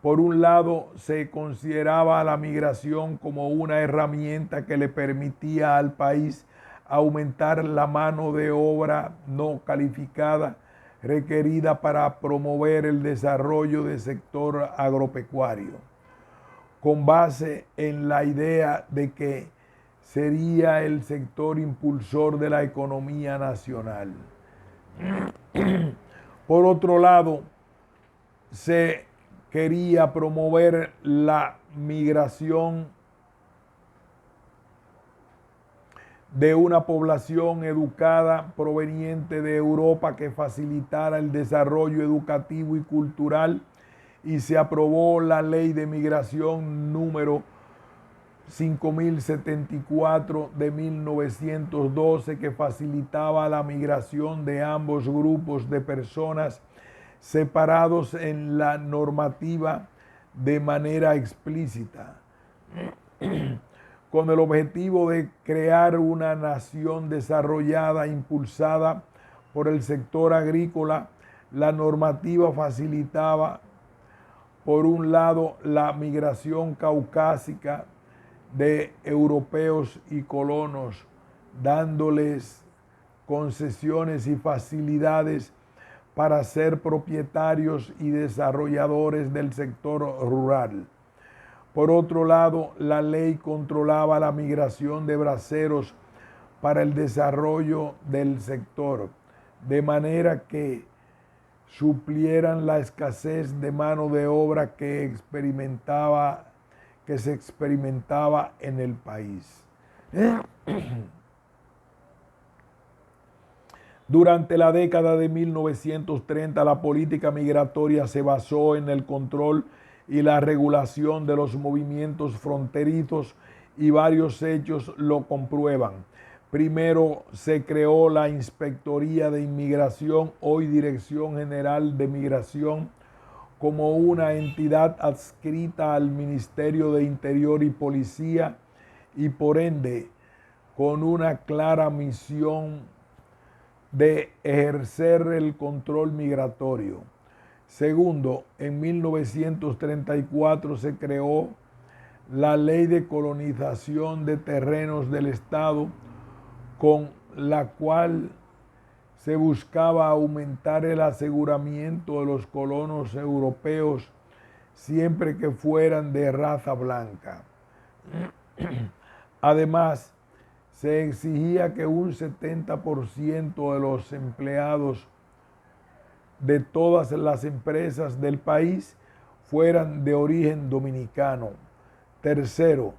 Por un lado, se consideraba a la migración como una herramienta que le permitía al país aumentar la mano de obra no calificada requerida para promover el desarrollo del sector agropecuario, con base en la idea de que sería el sector impulsor de la economía nacional. Por otro lado, se quería promover la migración de una población educada proveniente de Europa que facilitara el desarrollo educativo y cultural y se aprobó la Ley de Migración número 5074 de 1912, que facilitaba la migración de ambos grupos de personas separados en la normativa de manera explícita, con el objetivo de crear una nación desarrollada impulsada por el sector agrícola. La normativa facilitaba, por un lado, la migración caucásica de europeos y colonos, dándoles concesiones y facilidades para ser propietarios y desarrolladores del sector rural. Por otro lado, la ley controlaba la migración de braceros para el desarrollo del sector, de manera que suplieran la escasez de mano de obra que se experimentaba en el país. Durante la década de 1930, la política migratoria se basó en el control y la regulación de los movimientos fronterizos, y varios hechos lo comprueban. Primero, se creó la Inspectoría de Inmigración, hoy Dirección General de Migración, como una entidad adscrita al Ministerio de Interior y Policía, y por ende con una clara misión de ejercer el control migratorio. Segundo, en 1934 se creó la Ley de Colonización de Terrenos del Estado, con la cual se buscaba aumentar el aseguramiento de los colonos europeos siempre que fueran de raza blanca. Además, se exigía que un 70% de los empleados de todas las empresas del país fueran de origen dominicano. Tercero,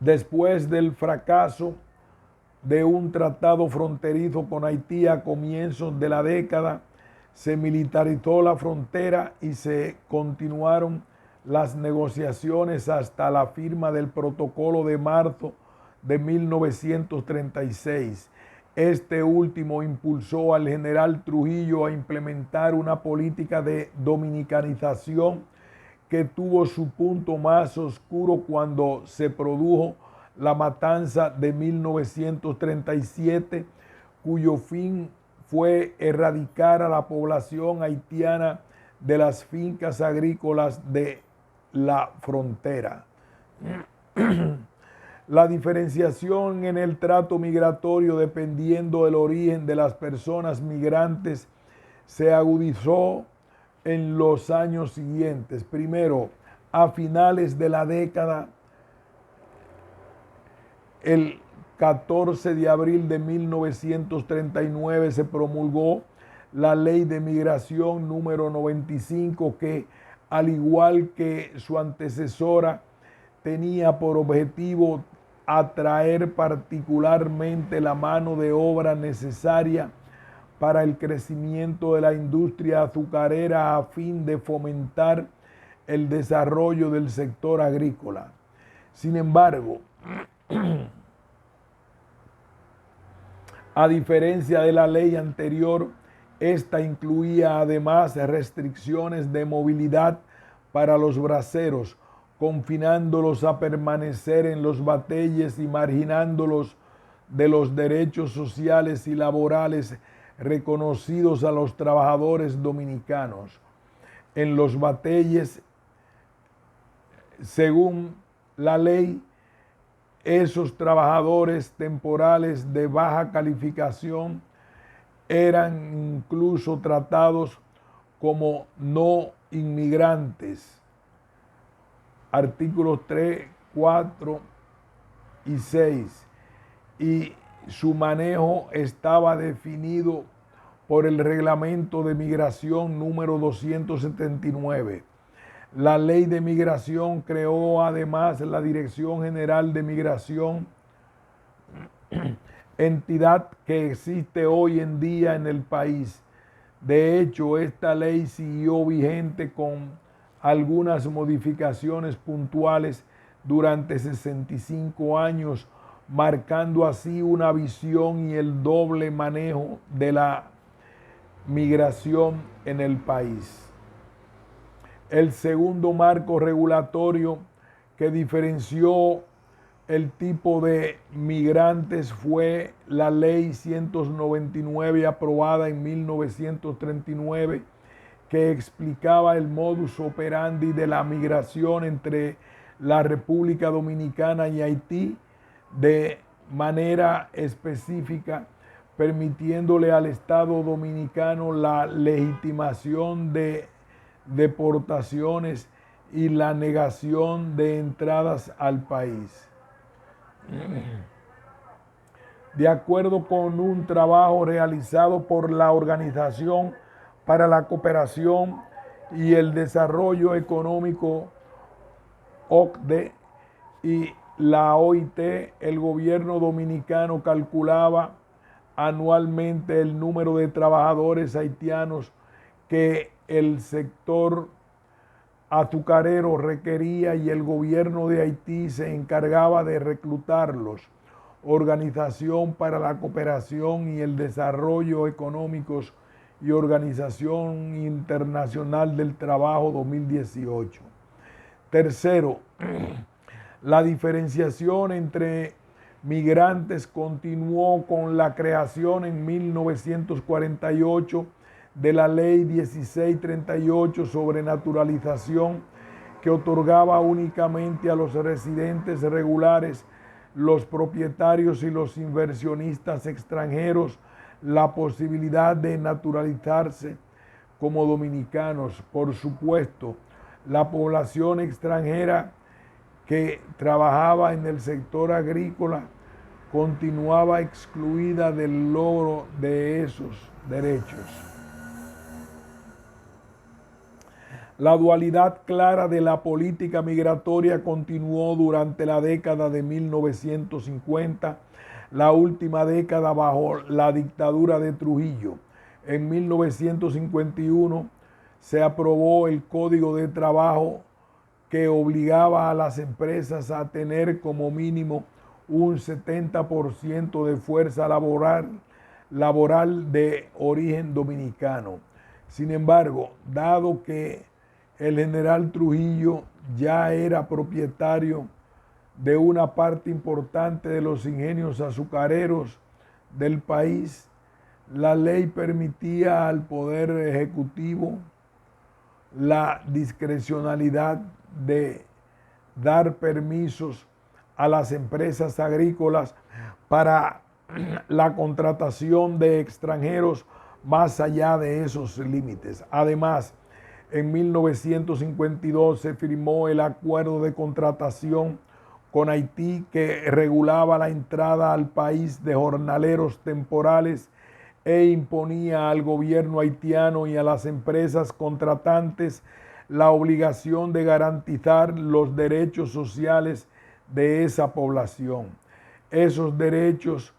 después del fracaso de un tratado fronterizo con Haití a comienzos de la década, se militarizó la frontera y se continuaron las negociaciones hasta la firma del Protocolo de marzo de 1936. Este último impulsó al general Trujillo a implementar una política de dominicanización que tuvo su punto más oscuro cuando se produjo la matanza de 1937, cuyo fin fue erradicar a la población haitiana de las fincas agrícolas de la frontera. La diferenciación en el trato migratorio dependiendo del origen de las personas migrantes se agudizó en los años siguientes. Primero, a finales de la década, el 14 de abril de 1939 se promulgó la Ley de Migración número 95, que, al igual que su antecesora, tenía por objetivo atraer particularmente la mano de obra necesaria para el crecimiento de la industria azucarera a fin de fomentar el desarrollo del sector agrícola. Sin embargo, a diferencia de la ley anterior, esta incluía además restricciones de movilidad para los braceros, confinándolos a permanecer en los batalles y marginándolos de los derechos sociales y laborales reconocidos a los trabajadores dominicanos. En los batalles, según la ley, esos trabajadores temporales de baja calificación eran incluso tratados como no inmigrantes. Artículos 3, 4 y 6. Y su manejo estaba definido por el Reglamento de Migración número 279. La Ley de Migración creó además la Dirección General de Migración, entidad que existe hoy en día en el país. De hecho, esta ley siguió vigente con algunas modificaciones puntuales durante 65 años, marcando así una visión y el doble manejo de la migración en el país. El segundo marco regulatorio que diferenció el tipo de migrantes fue la Ley 199 aprobada en 1939, que explicaba el modus operandi de la migración entre la República Dominicana y Haití de manera específica, permitiéndole al Estado dominicano la legitimación de deportaciones y la negación de entradas al país. De acuerdo con un trabajo realizado por la Organización para la Cooperación y el Desarrollo Económico, OCDE, y la OIT, el gobierno dominicano calculaba anualmente el número de trabajadores haitianos que el sector azucarero requería y el gobierno de Haití se encargaba de reclutarlos. Organización para la Cooperación y el Desarrollo Económicos y Organización Internacional del Trabajo 2018. Tercero, la diferenciación entre migrantes continuó con la creación en 1948 de la Ley 1638 sobre naturalización, que otorgaba únicamente a los residentes regulares, los propietarios y los inversionistas extranjeros la posibilidad de naturalizarse como dominicanos. Por supuesto, la población extranjera que trabajaba en el sector agrícola continuaba excluida del logro de esos derechos. La dualidad clara de la política migratoria continuó durante la década de 1950, la última década bajo la dictadura de Trujillo. En 1951 se aprobó el Código de Trabajo, que obligaba a las empresas a tener como mínimo un 70% de fuerza laboral de origen dominicano. Sin embargo, dado que el general Trujillo ya era propietario de una parte importante de los ingenios azucareros del país, la ley permitía al Poder Ejecutivo la discrecionalidad de dar permisos a las empresas agrícolas para la contratación de extranjeros más allá de esos límites. Además, en 1952 se firmó el acuerdo de contratación con Haití, que regulaba la entrada al país de jornaleros temporales e imponía al gobierno haitiano y a las empresas contratantes la obligación de garantizar los derechos sociales de esa población. Esos derechos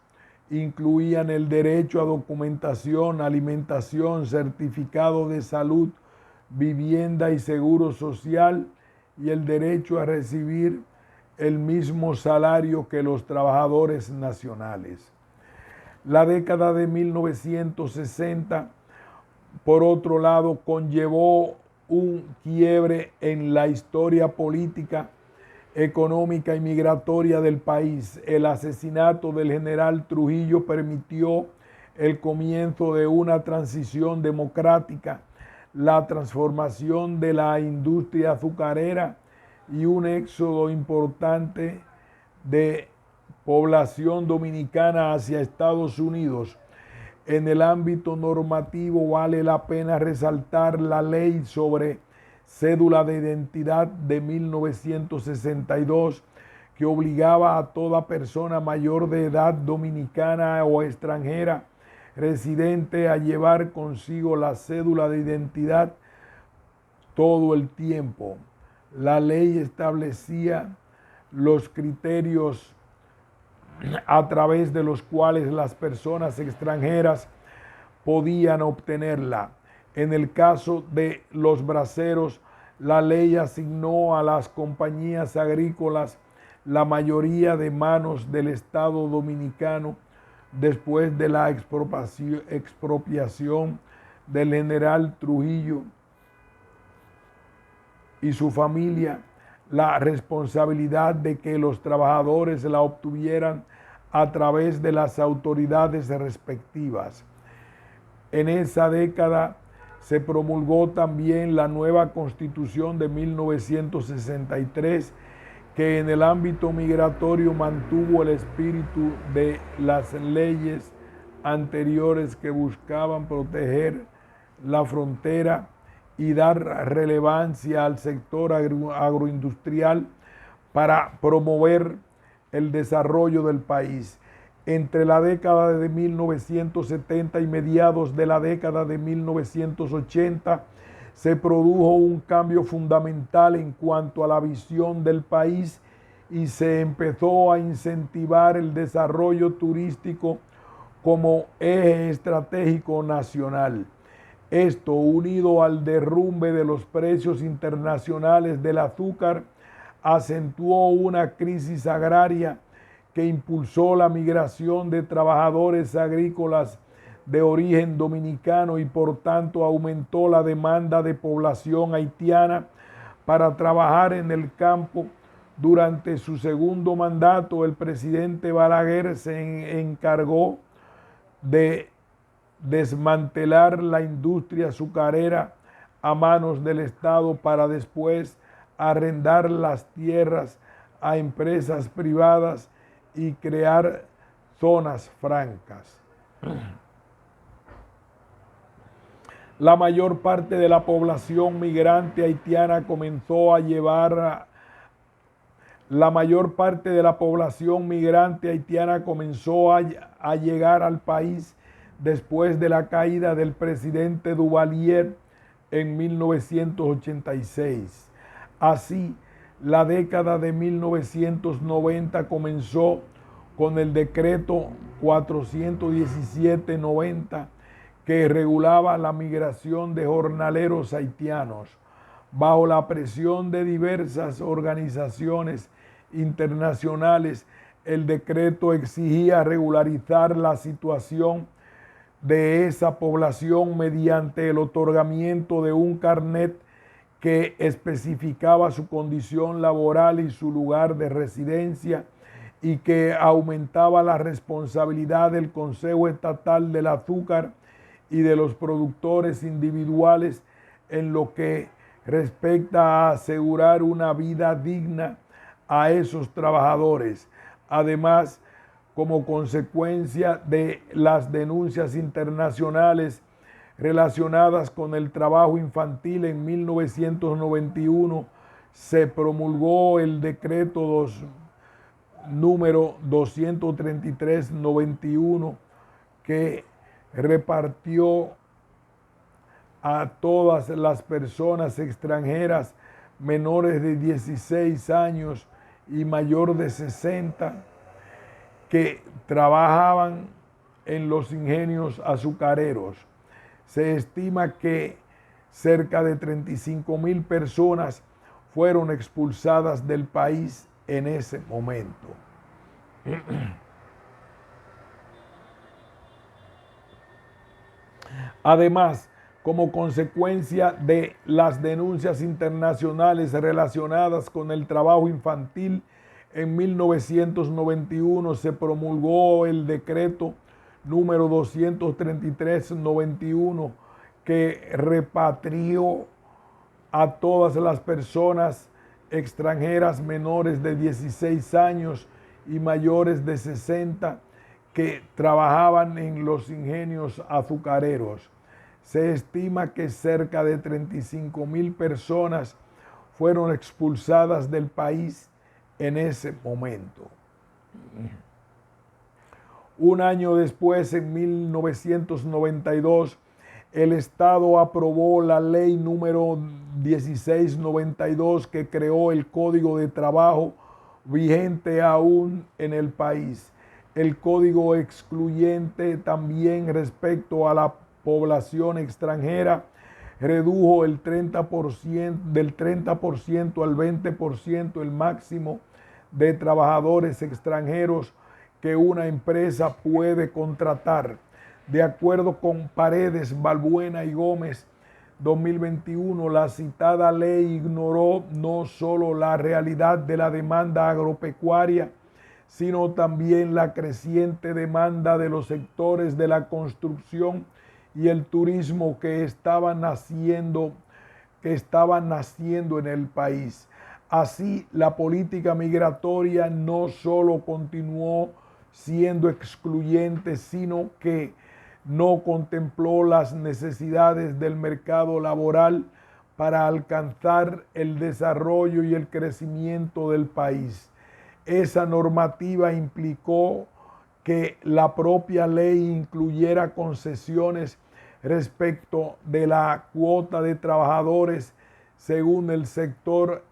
incluían el derecho a documentación, alimentación, certificado de salud, vivienda y seguro social, y el derecho a recibir el mismo salario que los trabajadores nacionales. La década de 1960, por otro lado, conllevó un quiebre en la historia política, económica y migratoria del país. El asesinato del general Trujillo permitió el comienzo de una transición democrática, la transformación de la industria azucarera y un éxodo importante de población dominicana hacia Estados Unidos. En el ámbito normativo vale la pena resaltar la ley sobre cédula de identidad de 1962, que obligaba a toda persona mayor de edad dominicana o extranjera residente a llevar consigo la cédula de identidad todo el tiempo. La ley establecía los criterios a través de los cuales las personas extranjeras podían obtenerla. En el caso de los braceros, la ley asignó a las compañías agrícolas la mayoría de manos del Estado dominicano después de la expropiación del general Trujillo y su familia, la responsabilidad de que los trabajadores la obtuvieran a través de las autoridades respectivas. En esa década se promulgó también la nueva Constitución de 1963, que en el ámbito migratorio mantuvo el espíritu de las leyes anteriores que buscaban proteger la frontera y dar relevancia al sector agroindustrial para promover el desarrollo del país. Entre la década de 1970 y mediados de la década de 1980, se produjo un cambio fundamental en cuanto a la visión del país y se empezó a incentivar el desarrollo turístico como eje estratégico nacional. Esto, unido al derrumbe de los precios internacionales del azúcar, acentuó una crisis agraria que impulsó la migración de trabajadores agrícolas de origen dominicano y por tanto aumentó la demanda de población haitiana para trabajar en el campo. Durante su segundo mandato, el presidente Balaguer se encargó de desmantelar la industria azucarera a manos del Estado para después arrendar las tierras a empresas privadas y crear zonas francas. La mayor parte de la población migrante haitiana comenzó a llegar al país después de la caída del presidente Duvalier en 1986. Así, la década de 1990 comenzó con el decreto 417-90 que regulaba la migración de jornaleros haitianos. Bajo la presión de diversas organizaciones internacionales, el decreto exigía regularizar la situación de esa población mediante el otorgamiento de un carnet que especificaba su condición laboral y su lugar de residencia y que aumentaba la responsabilidad del Consejo Estatal del Azúcar y de los productores individuales en lo que respecta a asegurar una vida digna a esos trabajadores. Además, como consecuencia de las denuncias internacionales relacionadas con el trabajo infantil, en 1991 se promulgó el decreto número 233-91 que repartió a todas las personas extranjeras menores de 16 años y mayor de 60 que trabajaban en los ingenios azucareros. Se estima que cerca de 35,000 personas fueron expulsadas del país en ese momento. Además, como consecuencia de las denuncias internacionales relacionadas con el trabajo infantil, en 1991 se promulgó el decreto número 233-91 que repatrió a todas las personas extranjeras menores de 16 años y mayores de 60 que trabajaban en los ingenios azucareros. Se estima que cerca de 35,000 personas fueron expulsadas del país en ese momento. Un año después, en 1992, el Estado aprobó la ley número 1692 que creó el Código de Trabajo vigente aún en el país. El código excluyente también respecto a la población extranjera redujo el 30%, del 30% al 20% el máximo de trabajadores extranjeros que una empresa puede contratar. De acuerdo con Paredes, Balbuena y Gómez, 2021, la citada ley ignoró no solo la realidad de la demanda agropecuaria, sino también la creciente demanda de los sectores de la construcción y el turismo que estaban naciendo en el país. Así, la política migratoria no solo continuó siendo excluyente, sino que no contempló las necesidades del mercado laboral para alcanzar el desarrollo y el crecimiento del país. Esa normativa implicó que la propia ley incluyera concesiones respecto de la cuota de trabajadores según el sector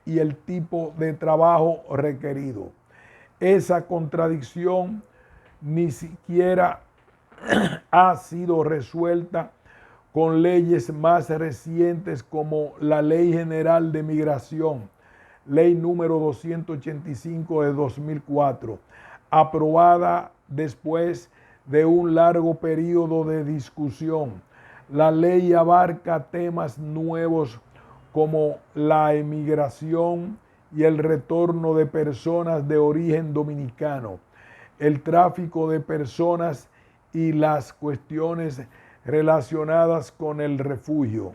y el tipo de trabajo requerido. Esa contradicción ni siquiera ha sido resuelta con leyes más recientes como la Ley General de Migración, ley número 285 de 2004, aprobada después de un largo periodo de discusión. La ley abarca temas nuevos como la emigración y el retorno de personas de origen dominicano, el tráfico de personas y las cuestiones relacionadas con el refugio.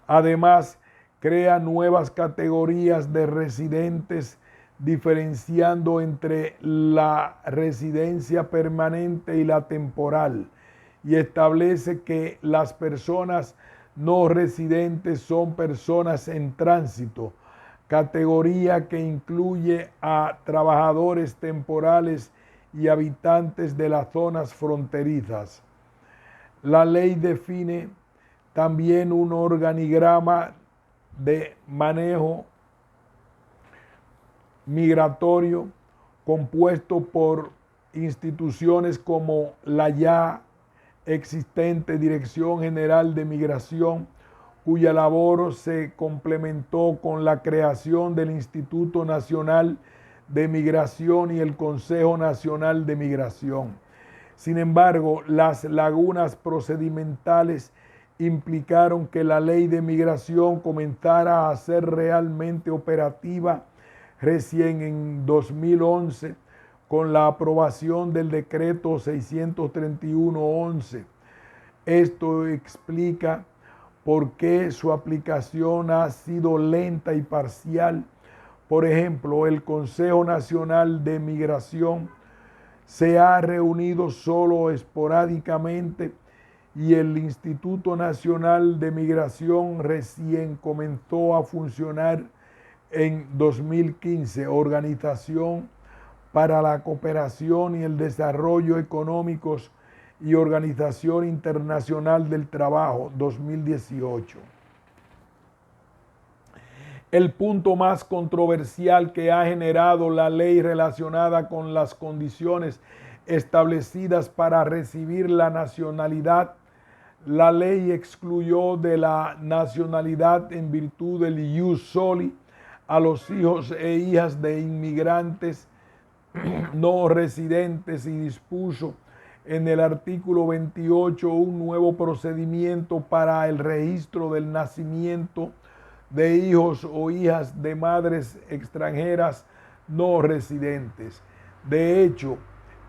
Además, crea nuevas categorías de residentes, diferenciando entre la residencia permanente y la temporal, y establece que las personas no residentes son personas en tránsito, categoría que incluye a trabajadores temporales y habitantes de las zonas fronterizas. La ley define también un organigrama de manejo migratorio compuesto por instituciones como la ya existente Dirección General de Migración, cuya labor se complementó con la creación del Instituto Nacional de Migración y el Consejo Nacional de Migración. Sin embargo, las lagunas procedimentales implicaron que la ley de migración comenzara a ser realmente operativa recién en 2011 con la aprobación del decreto 631-11. Esto explica por qué su aplicación ha sido lenta y parcial. Por ejemplo, el Consejo Nacional de Migración se ha reunido solo esporádicamente y el Instituto Nacional de Migración recién comenzó a funcionar en 2015, Organización para la Cooperación y el Desarrollo Económicos y Organización Internacional del Trabajo, 2018. El punto más controversial que ha generado la ley relacionada con las condiciones establecidas para recibir la nacionalidad. La ley excluyó de la nacionalidad en virtud del ius soli a los hijos e hijas de inmigrantes no residentes y dispuso en el artículo 28 un nuevo procedimiento para el registro del nacimiento de hijos o hijas de madres extranjeras no residentes. De hecho,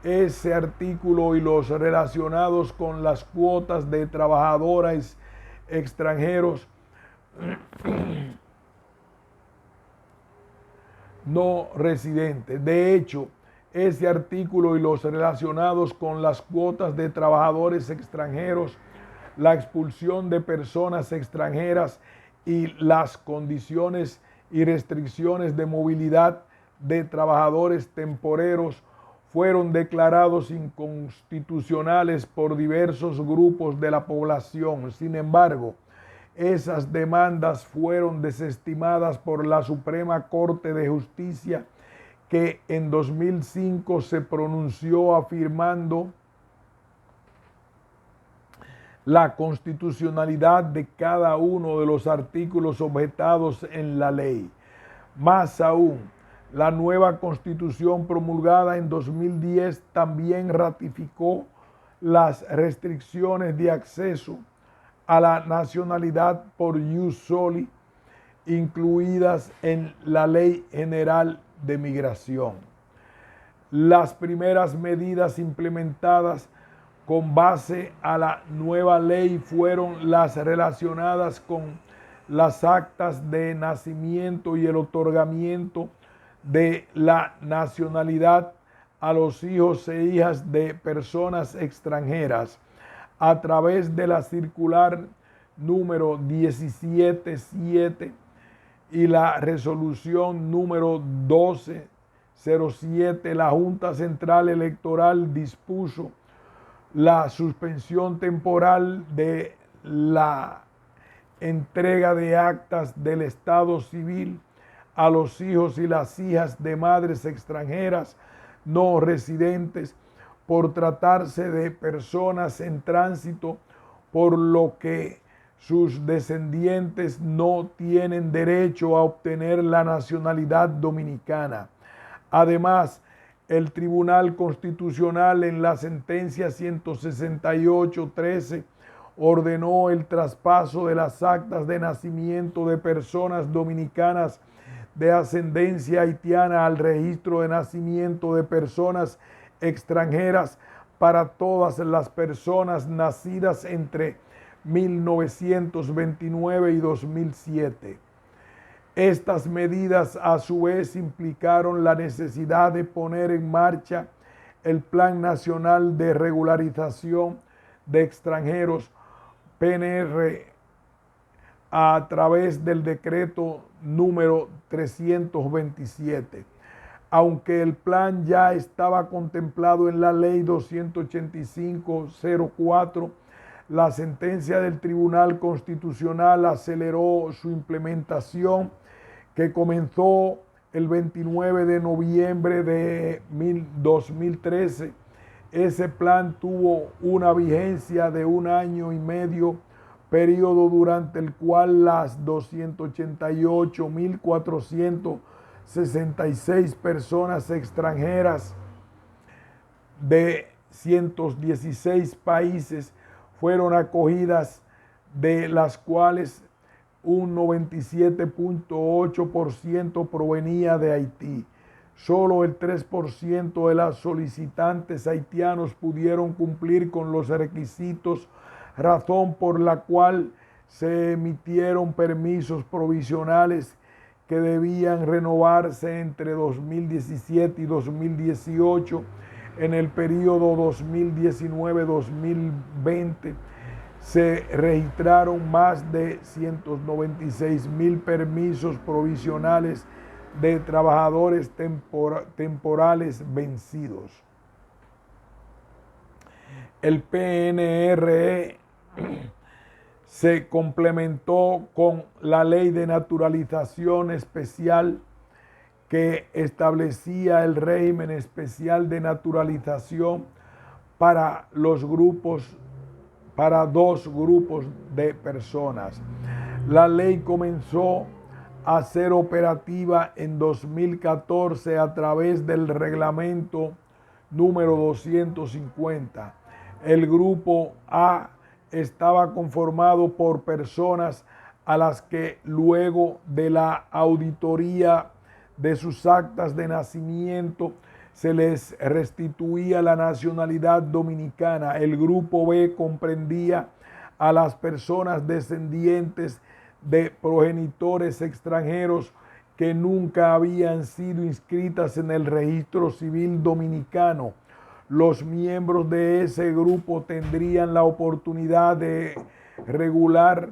ese artículo y los relacionados con las cuotas de trabajadores extranjeros no residentes. De hecho, ese artículo y los relacionados con las cuotas de trabajadores extranjeros, la expulsión de personas extranjeras y las condiciones y restricciones de movilidad de trabajadores temporeros fueron declarados inconstitucionales por diversos grupos de la población. Sin embargo, esas demandas fueron desestimadas por la Suprema Corte de Justicia, que en 2005 se pronunció afirmando la constitucionalidad de cada uno de los artículos objetados en la ley. Más aún, la nueva Constitución promulgada en 2010 también ratificó las restricciones de acceso a la nacionalidad por ius soli incluidas en la Ley General de Migración. Las primeras medidas implementadas con base a la nueva ley fueron las relacionadas con las actas de nacimiento y el otorgamiento de la nacionalidad a los hijos e hijas de personas extranjeras a través de la circular número 177 y la resolución número 1207. La Junta Central Electoral dispuso la suspensión temporal de la entrega de actas del Estado civil a los hijos y las hijas de madres extranjeras no residentes por tratarse de personas en tránsito, por lo que sus descendientes no tienen derecho a obtener la nacionalidad dominicana. Además, el Tribunal Constitucional en la sentencia 168-13 ordenó el traspaso de las actas de nacimiento de personas dominicanas de ascendencia haitiana al registro de nacimiento de personas extranjeras para todas las personas nacidas entre 1929 y 2007. Estas medidas a su vez implicaron la necesidad de poner en marcha el Plan Nacional de Regularización de Extranjeros, PNR, a través del decreto número 327. Aunque el plan ya estaba contemplado en la ley 285-04, la sentencia del Tribunal Constitucional aceleró su implementación, que comenzó el 29 de noviembre de 2013. Ese plan tuvo una vigencia de 1 año y medio, periodo durante el cual las 288.466 personas extranjeras de 116 países fueron acogidas, de las cuales un 97.8% provenía de Haití. Solo el 3% de las solicitantes haitianos pudieron cumplir con los requisitos, razón por la cual se emitieron permisos provisionales que debían renovarse entre 2017 y 2018. En el periodo 2019-2020 se registraron más de 196,000 permisos provisionales de trabajadores temporales vencidos. El PNRE se complementó con la Ley de Naturalización Especial, que establecía el régimen especial de naturalización para dos grupos de personas. La ley comenzó a ser operativa en 2014 a través del reglamento número 250. El grupo A estaba conformado por personas a las que luego de la auditoría de sus actas de nacimiento se les restituía la nacionalidad dominicana. El grupo B comprendía a las personas descendientes de progenitores extranjeros que nunca habían sido inscritas en el registro civil dominicano. Los miembros de ese grupo tendrían la oportunidad de regular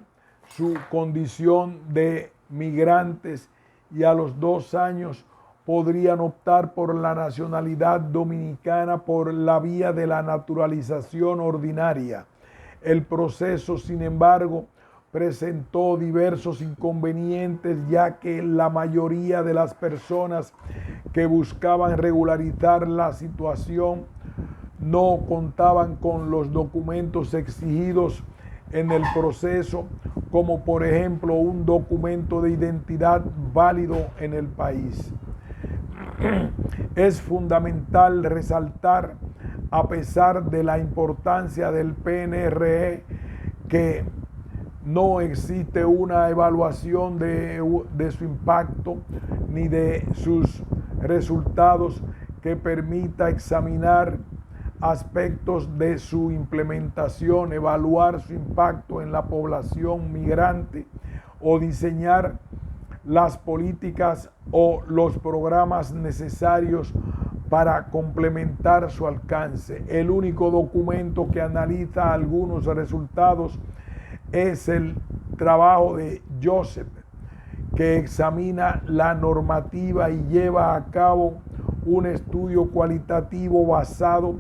su condición de migrantes y a los 2 años podrían optar por la nacionalidad dominicana por la vía de la naturalización ordinaria. El proceso, sin embargo, presentó diversos inconvenientes, ya que la mayoría de las personas que buscaban regularizar la situación no contaban con los documentos exigidos en el proceso, como por ejemplo un documento de identidad válido en el país. Es fundamental resaltar, a pesar de la importancia del PNRE, que no existe una evaluación de su impacto ni de sus resultados que permita examinar aspectos de su implementación, evaluar su impacto en la población migrante o diseñar las políticas o los programas necesarios para complementar su alcance. El único documento que analiza algunos resultados es el trabajo de Joseph, que examina la normativa y lleva a cabo un estudio cualitativo basado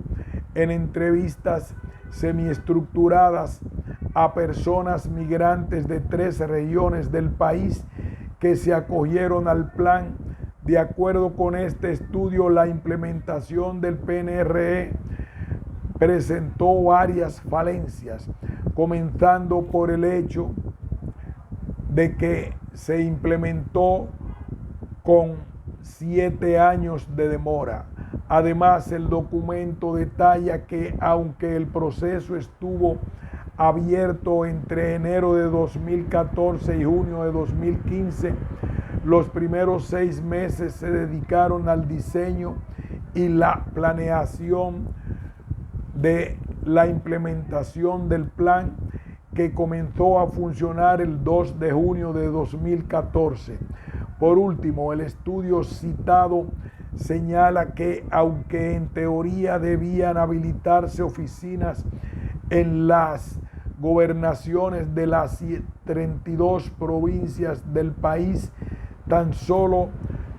en entrevistas semiestructuradas a personas migrantes de 3 regiones del país que se acogieron al plan. De acuerdo con este estudio, la implementación del PNRE presentó varias falencias, comenzando por el hecho de que se implementó con 7 años de demora. Además, el documento detalla que aunque el proceso estuvo abierto entre enero de 2014 y junio de 2015, los primeros 6 meses se dedicaron al diseño y la planeación de la implementación del plan, que comenzó a funcionar el 2 de junio de 2014. Por último, el estudio citado señala que, aunque en teoría debían habilitarse oficinas en las gobernaciones de las 32 provincias del país, tan solo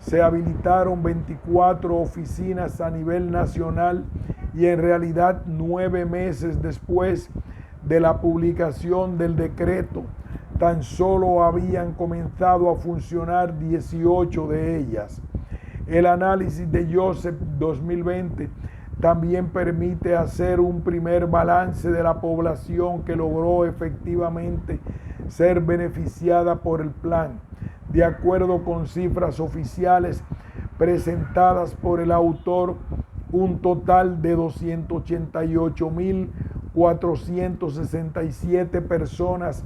se habilitaron 24 oficinas a nivel nacional, y en realidad 9 meses después de la publicación del decreto, tan solo habían comenzado a funcionar 18 de ellas. El análisis de Joseph 2020 también permite hacer un primer balance de la población que logró efectivamente ser beneficiada por el plan. De acuerdo con cifras oficiales presentadas por el autor, un total de 288.467 personas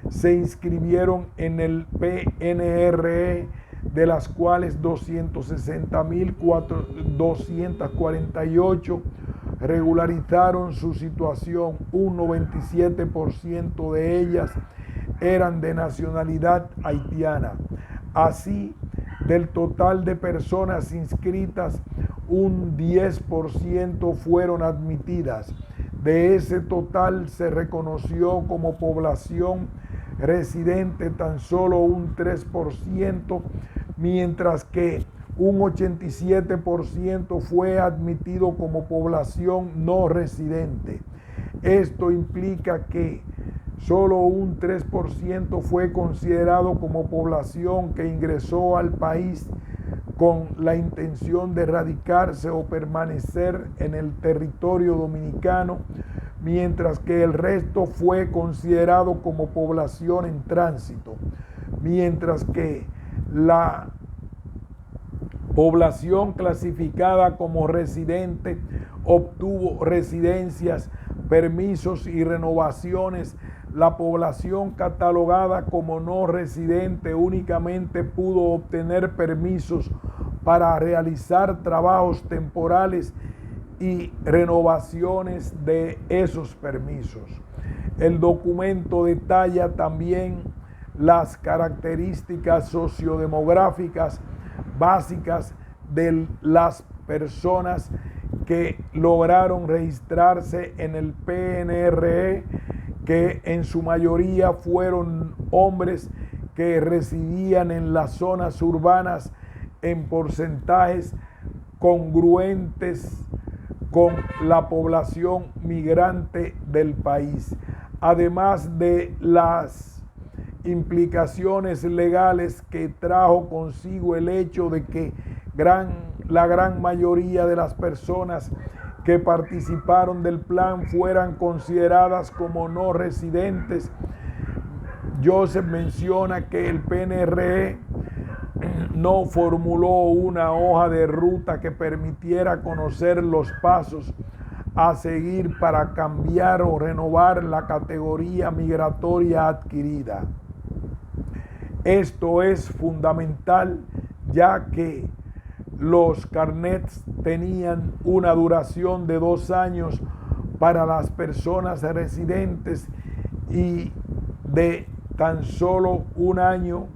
se inscribieron en el PNRE, de las cuales 260.248 regularizaron su situación. Un 97% de ellas eran de nacionalidad haitiana. Así, del total de personas inscritas, un 10% fueron admitidas. De ese total se reconoció como población residente tan solo un 3%, mientras que un 87% fue admitido como población no residente. Esto implica que solo un 3% fue considerado como población que ingresó al país con la intención de radicarse o permanecer en el territorio dominicano, mientras que el resto fue considerado como población en tránsito, mientras que la población clasificada como residente obtuvo residencias, permisos y renovaciones. La población catalogada como no residente únicamente pudo obtener permisos para realizar trabajos temporales y renovaciones de esos permisos. El documento detalla también las características sociodemográficas básicas de las personas que lograron registrarse en el PNRE, que en su mayoría fueron hombres que residían en las zonas urbanas en porcentajes congruentes con la población migrante del país. Además de las implicaciones legales que trajo consigo el hecho de que la gran mayoría de las personas que participaron del plan fueran consideradas como no residentes. Joseph menciona que el PNRE no formuló una hoja de ruta que permitiera conocer los pasos a seguir para cambiar o renovar la categoría migratoria adquirida. Esto es fundamental, ya que los carnets tenían una duración de 2 años para las personas residentes y de tan solo 1 año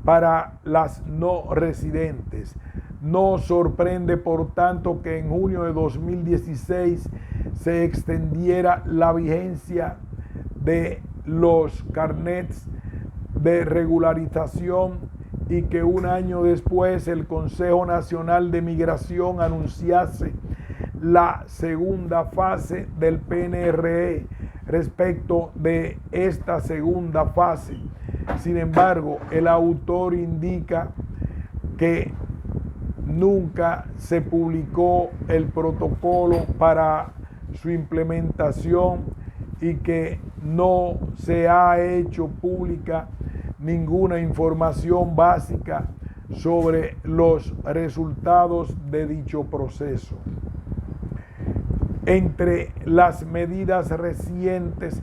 para las no residentes. No sorprende, por tanto, que en junio de 2016 se extendiera la vigencia de los carnets de regularización y que 1 año después el Consejo Nacional de Migración anunciase la segunda fase del PNRE. Respecto de esta segunda fase, sin embargo, el autor indica que nunca se publicó el protocolo para su implementación y que no se ha hecho pública ninguna información básica sobre los resultados de dicho proceso. Entre las medidas recientes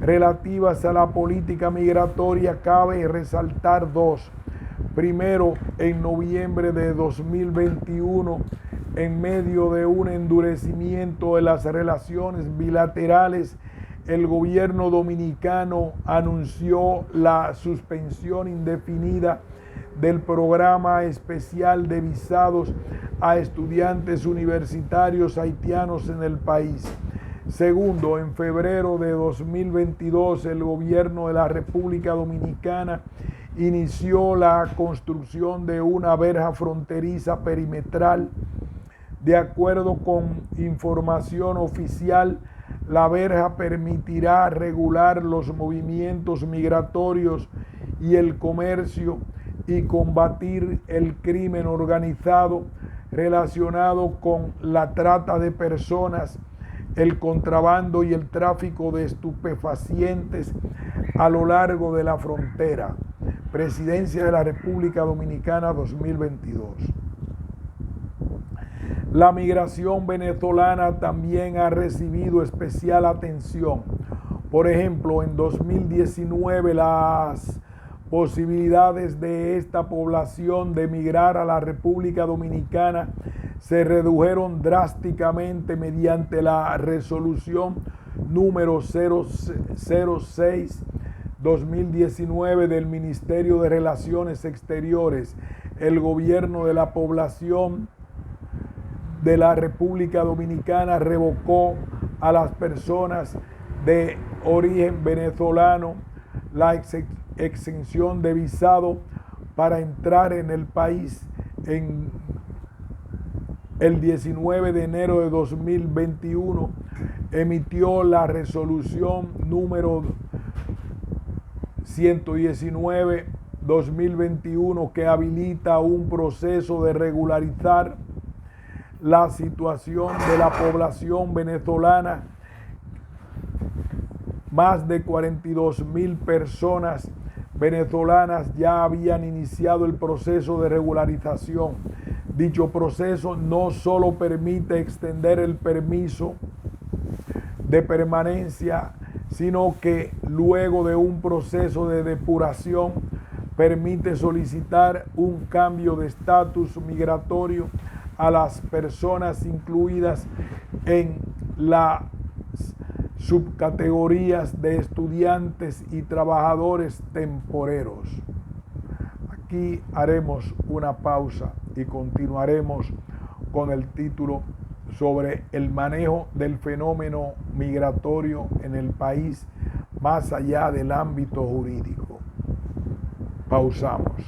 relativas a la política migratoria cabe resaltar 2. Primero, en noviembre de 2021, en medio de un endurecimiento de las relaciones bilaterales, el gobierno dominicano anunció la suspensión indefinida del programa especial de visados a estudiantes universitarios haitianos en el país. Segundo, en febrero de 2022, el gobierno de la República Dominicana inició la construcción de una verja fronteriza perimetral. De acuerdo con información oficial, la verja permitirá regular los movimientos migratorios y el comercio y combatir el crimen organizado relacionado con la trata de personas, el contrabando y el tráfico de estupefacientes a lo largo de la frontera. Presidencia de la República Dominicana 2022. La migración venezolana también ha recibido especial atención. Por ejemplo, en 2019 las posibilidades de esta población de emigrar a la República Dominicana se redujeron drásticamente mediante la resolución número 006/2019 del Ministerio de Relaciones Exteriores. El gobierno de la población de la República Dominicana revocó a las personas de origen venezolano la exención de visado para entrar en el país en el 19 de enero de 2021. Emitió la resolución número 119/2021 que habilita un proceso de regularizar la situación de la población venezolana. Más de 42,000 personas venezolanas ya habían iniciado el proceso de regularización. Dicho proceso no solo permite extender el permiso de permanencia, sino que luego de un proceso de depuración permite solicitar un cambio de estatus migratorio a las personas incluidas en las subcategorías de estudiantes y trabajadores temporeros. Aquí haremos una pausa y continuaremos con el título sobre el manejo del fenómeno migratorio en el país más allá del ámbito jurídico. Pausamos.